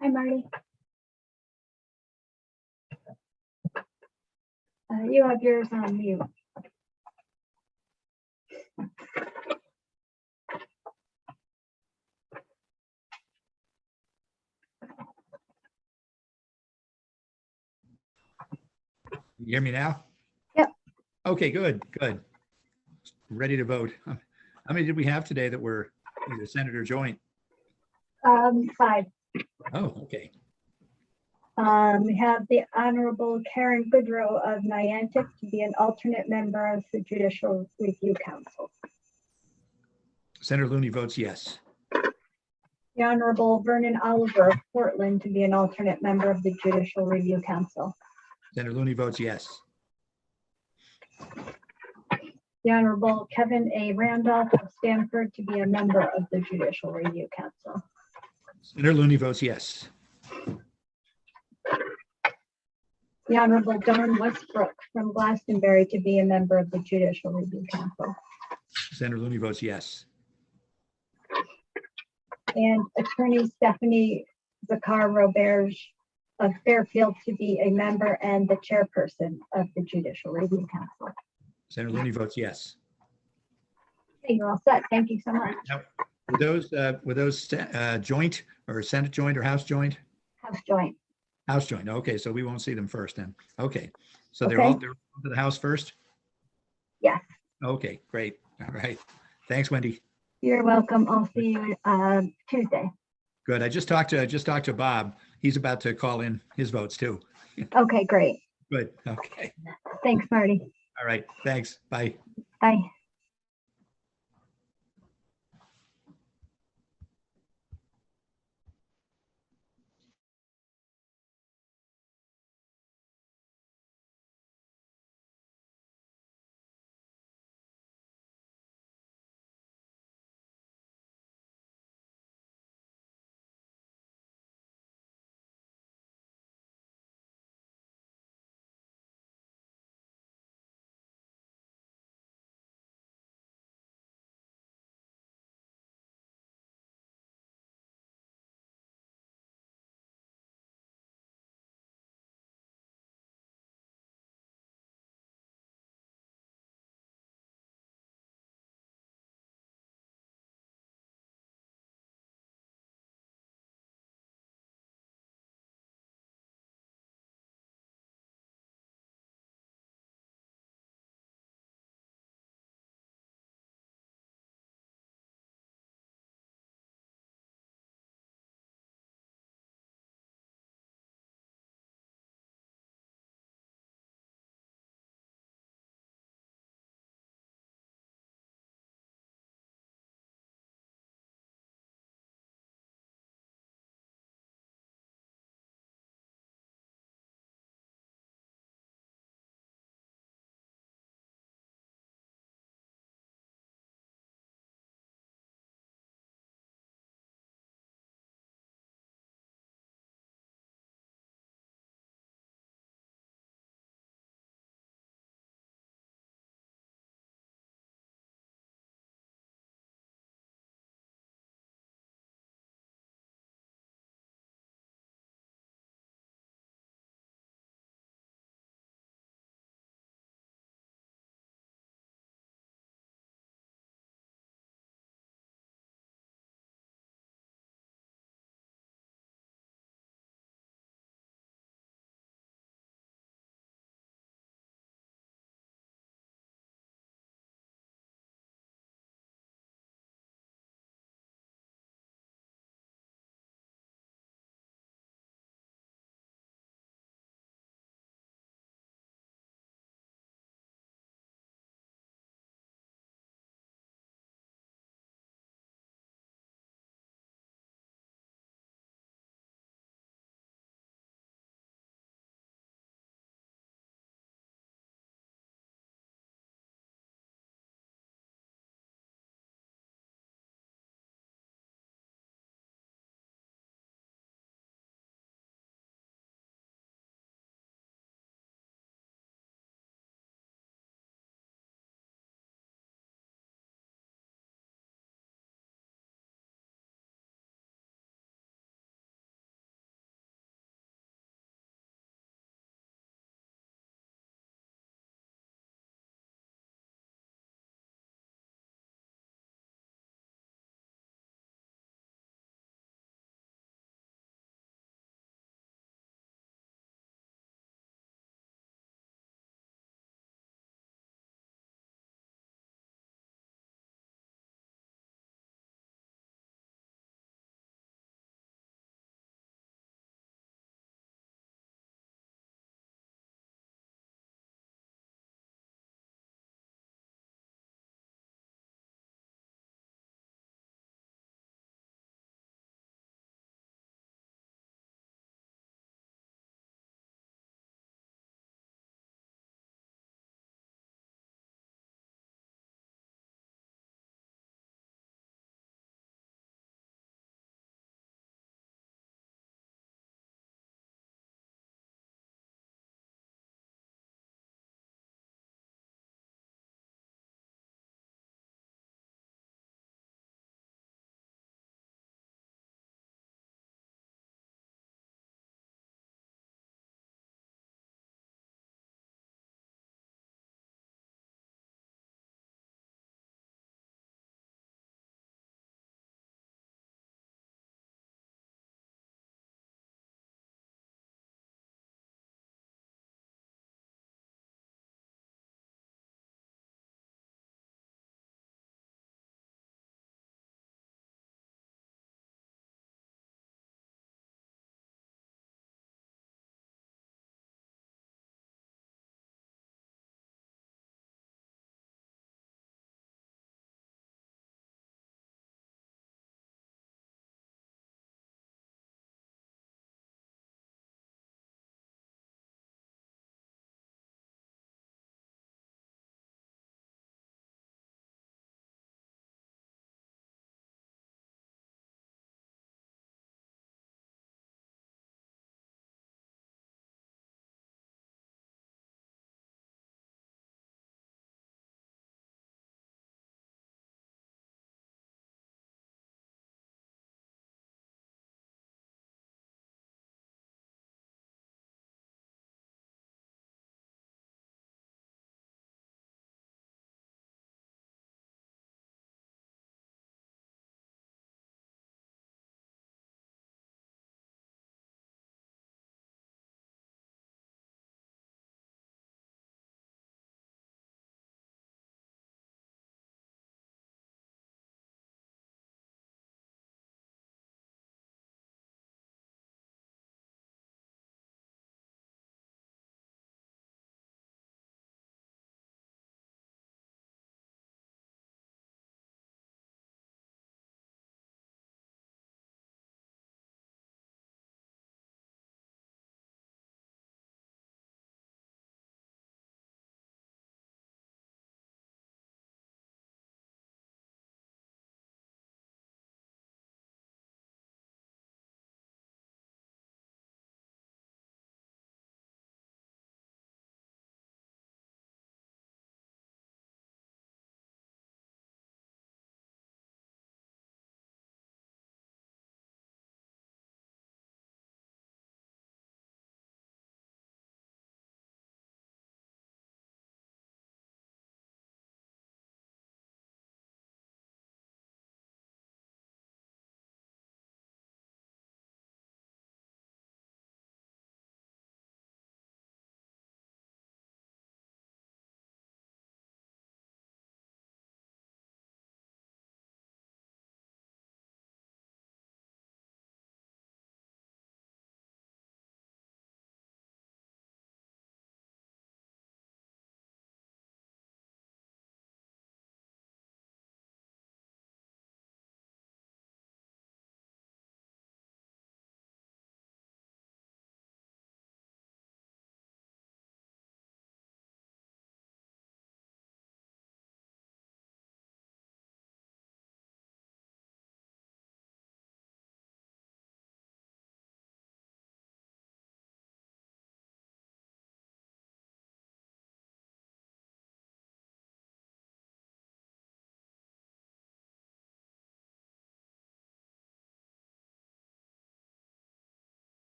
Hi, Marty. You have yours on mute. You hear me now? Yep. Okay, good. Ready to vote. How many did we have today that were either Senator joint? 5. Oh, okay. We have the Honorable Karen Goodrow of Niantic to be an alternate member of the Judicial Review Council. Senator Looney votes yes. The Honorable Vernon Oliver of Portland to be an alternate member of the Judicial Review Council. Senator Looney votes yes. The Honorable Kevin A. Randolph of Stanford to be a member of the Judicial Review Council. Senator Looney votes yes. The Honorable Don Westbrook from Glastonbury to be a member of the Judicial Review Council. Senator Looney votes yes. And Attorney Stephanie Zakar Roberge of Fairfield to be a member and the chairperson of the Judicial Review Council. Senator Looney votes yes. Okay, you're all set. Thank you so much. Now, were those joint or Senate joint or House joint? House joint. House joint. Okay, so we won't see them first then. Okay, so they're Okay. all to the House first? Yes, Okay, great. All right. Thanks, Wendy. you're welcome. I'll see you Tuesday. Good. I just talked to Bob. He's about to call in his votes too. Okay, great. Good. Okay. Thanks, Marty. All right. Thanks. Bye. Bye.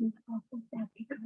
That'd be great.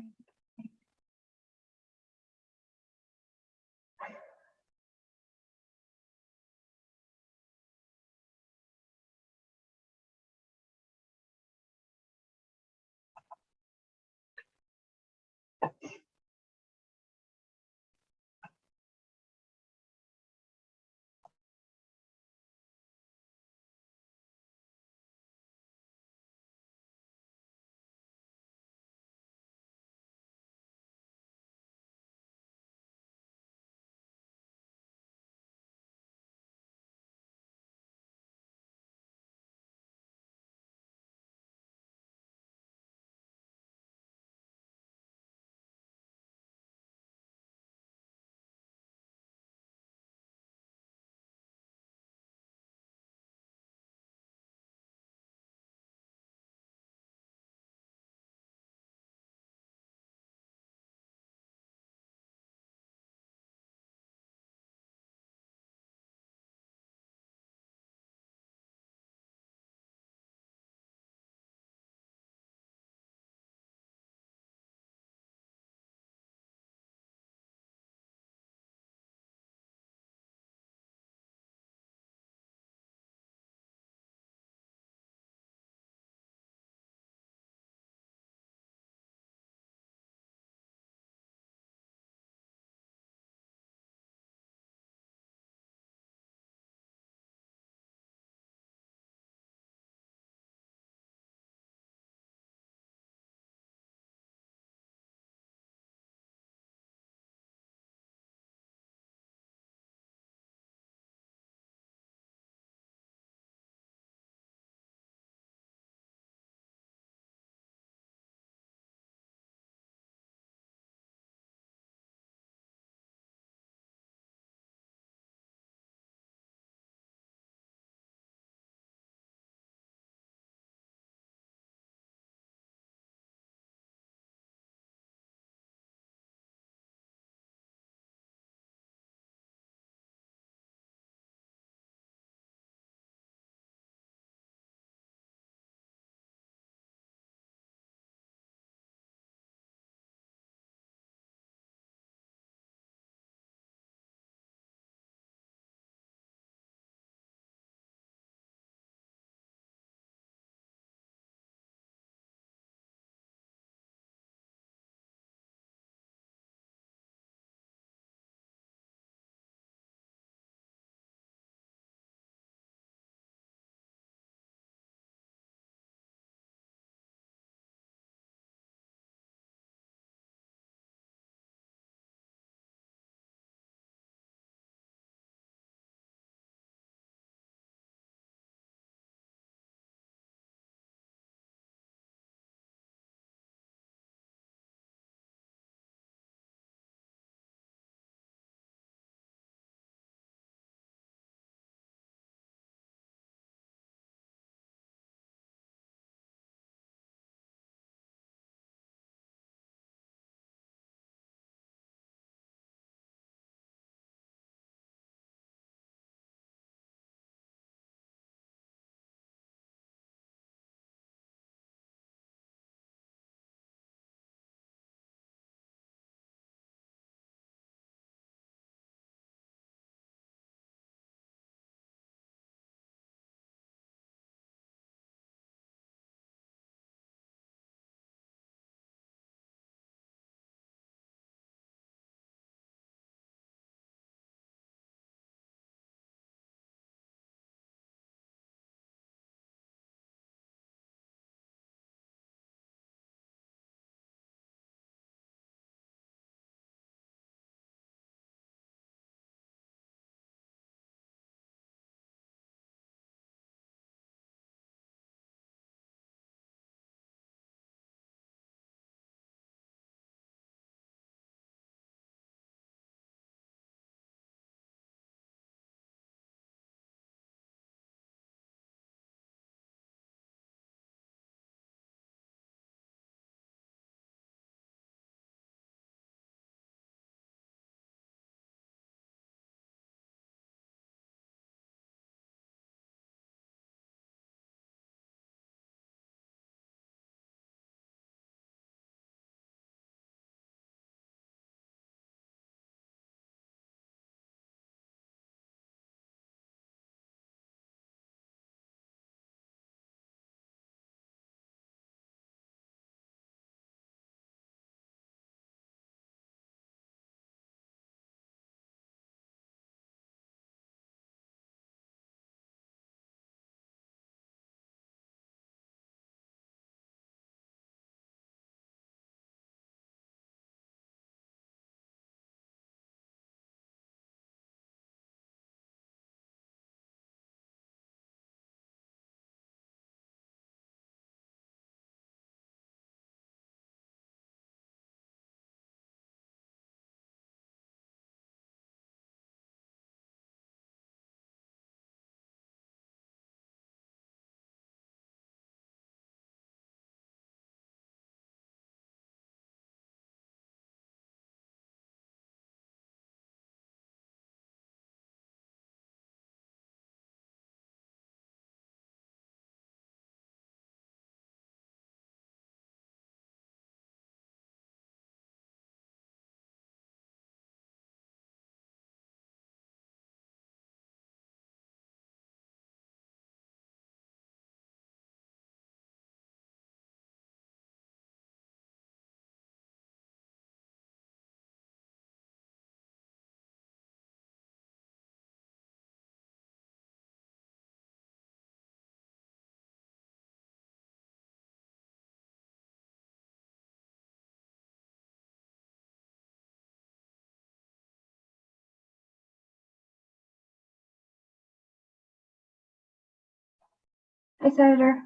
Hi, Senator.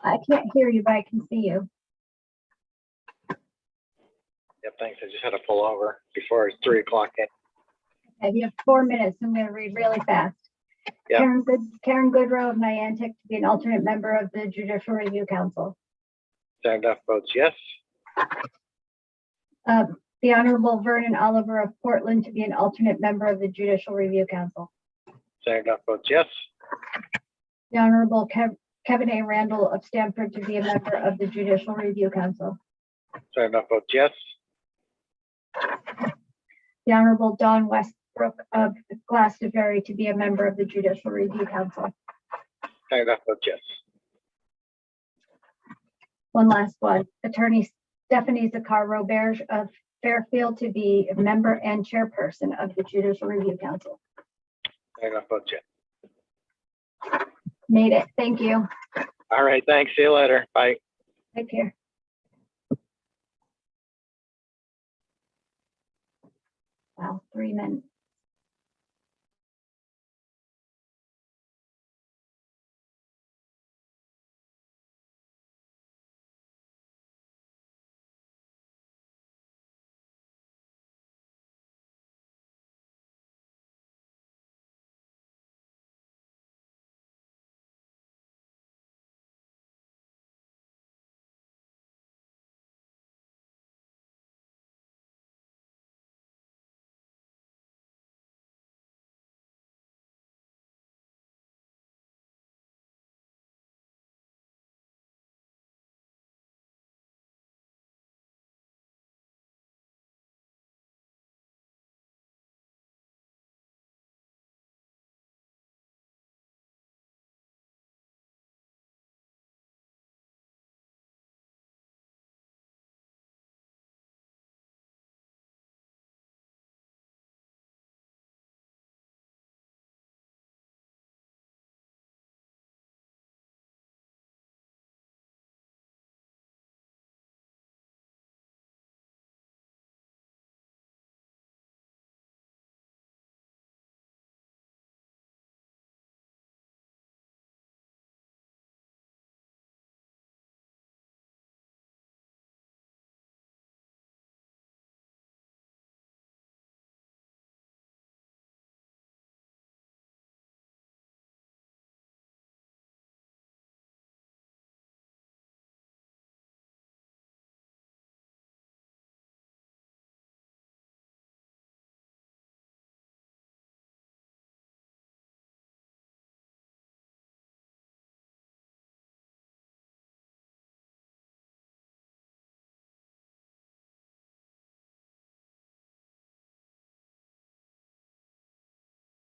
I can't hear you, but I can see you. Yep, thanks. I just had to pull over before it's 3 o'clock. Okay, you have 4 minutes. I'm going to read really fast. Yeah. Karen Goodrow of Niantic to be an alternate member of the Judicial Review Council. Senator Duff votes yes. The Honorable Vernon Oliver of Portland to be an alternate member of the Judicial Review Council. Senator Duff votes yes. The Honorable Kevin A. Randall of Stamford to be a member of the Judicial Review Council. Senator Duff votes yes. The Honorable Don Westbrook of Glastonbury to be a member of the Judicial Review Council. Senator Duff votes yes. One last one. Attorney Stephanie Zakar-Roberge of Fairfield to be a member and chairperson of the Judicial Review Council. Senator Duff votes yes. Made it. Thank you. All right, thanks. See you later. Bye. Take care. Wow, 3 minutes.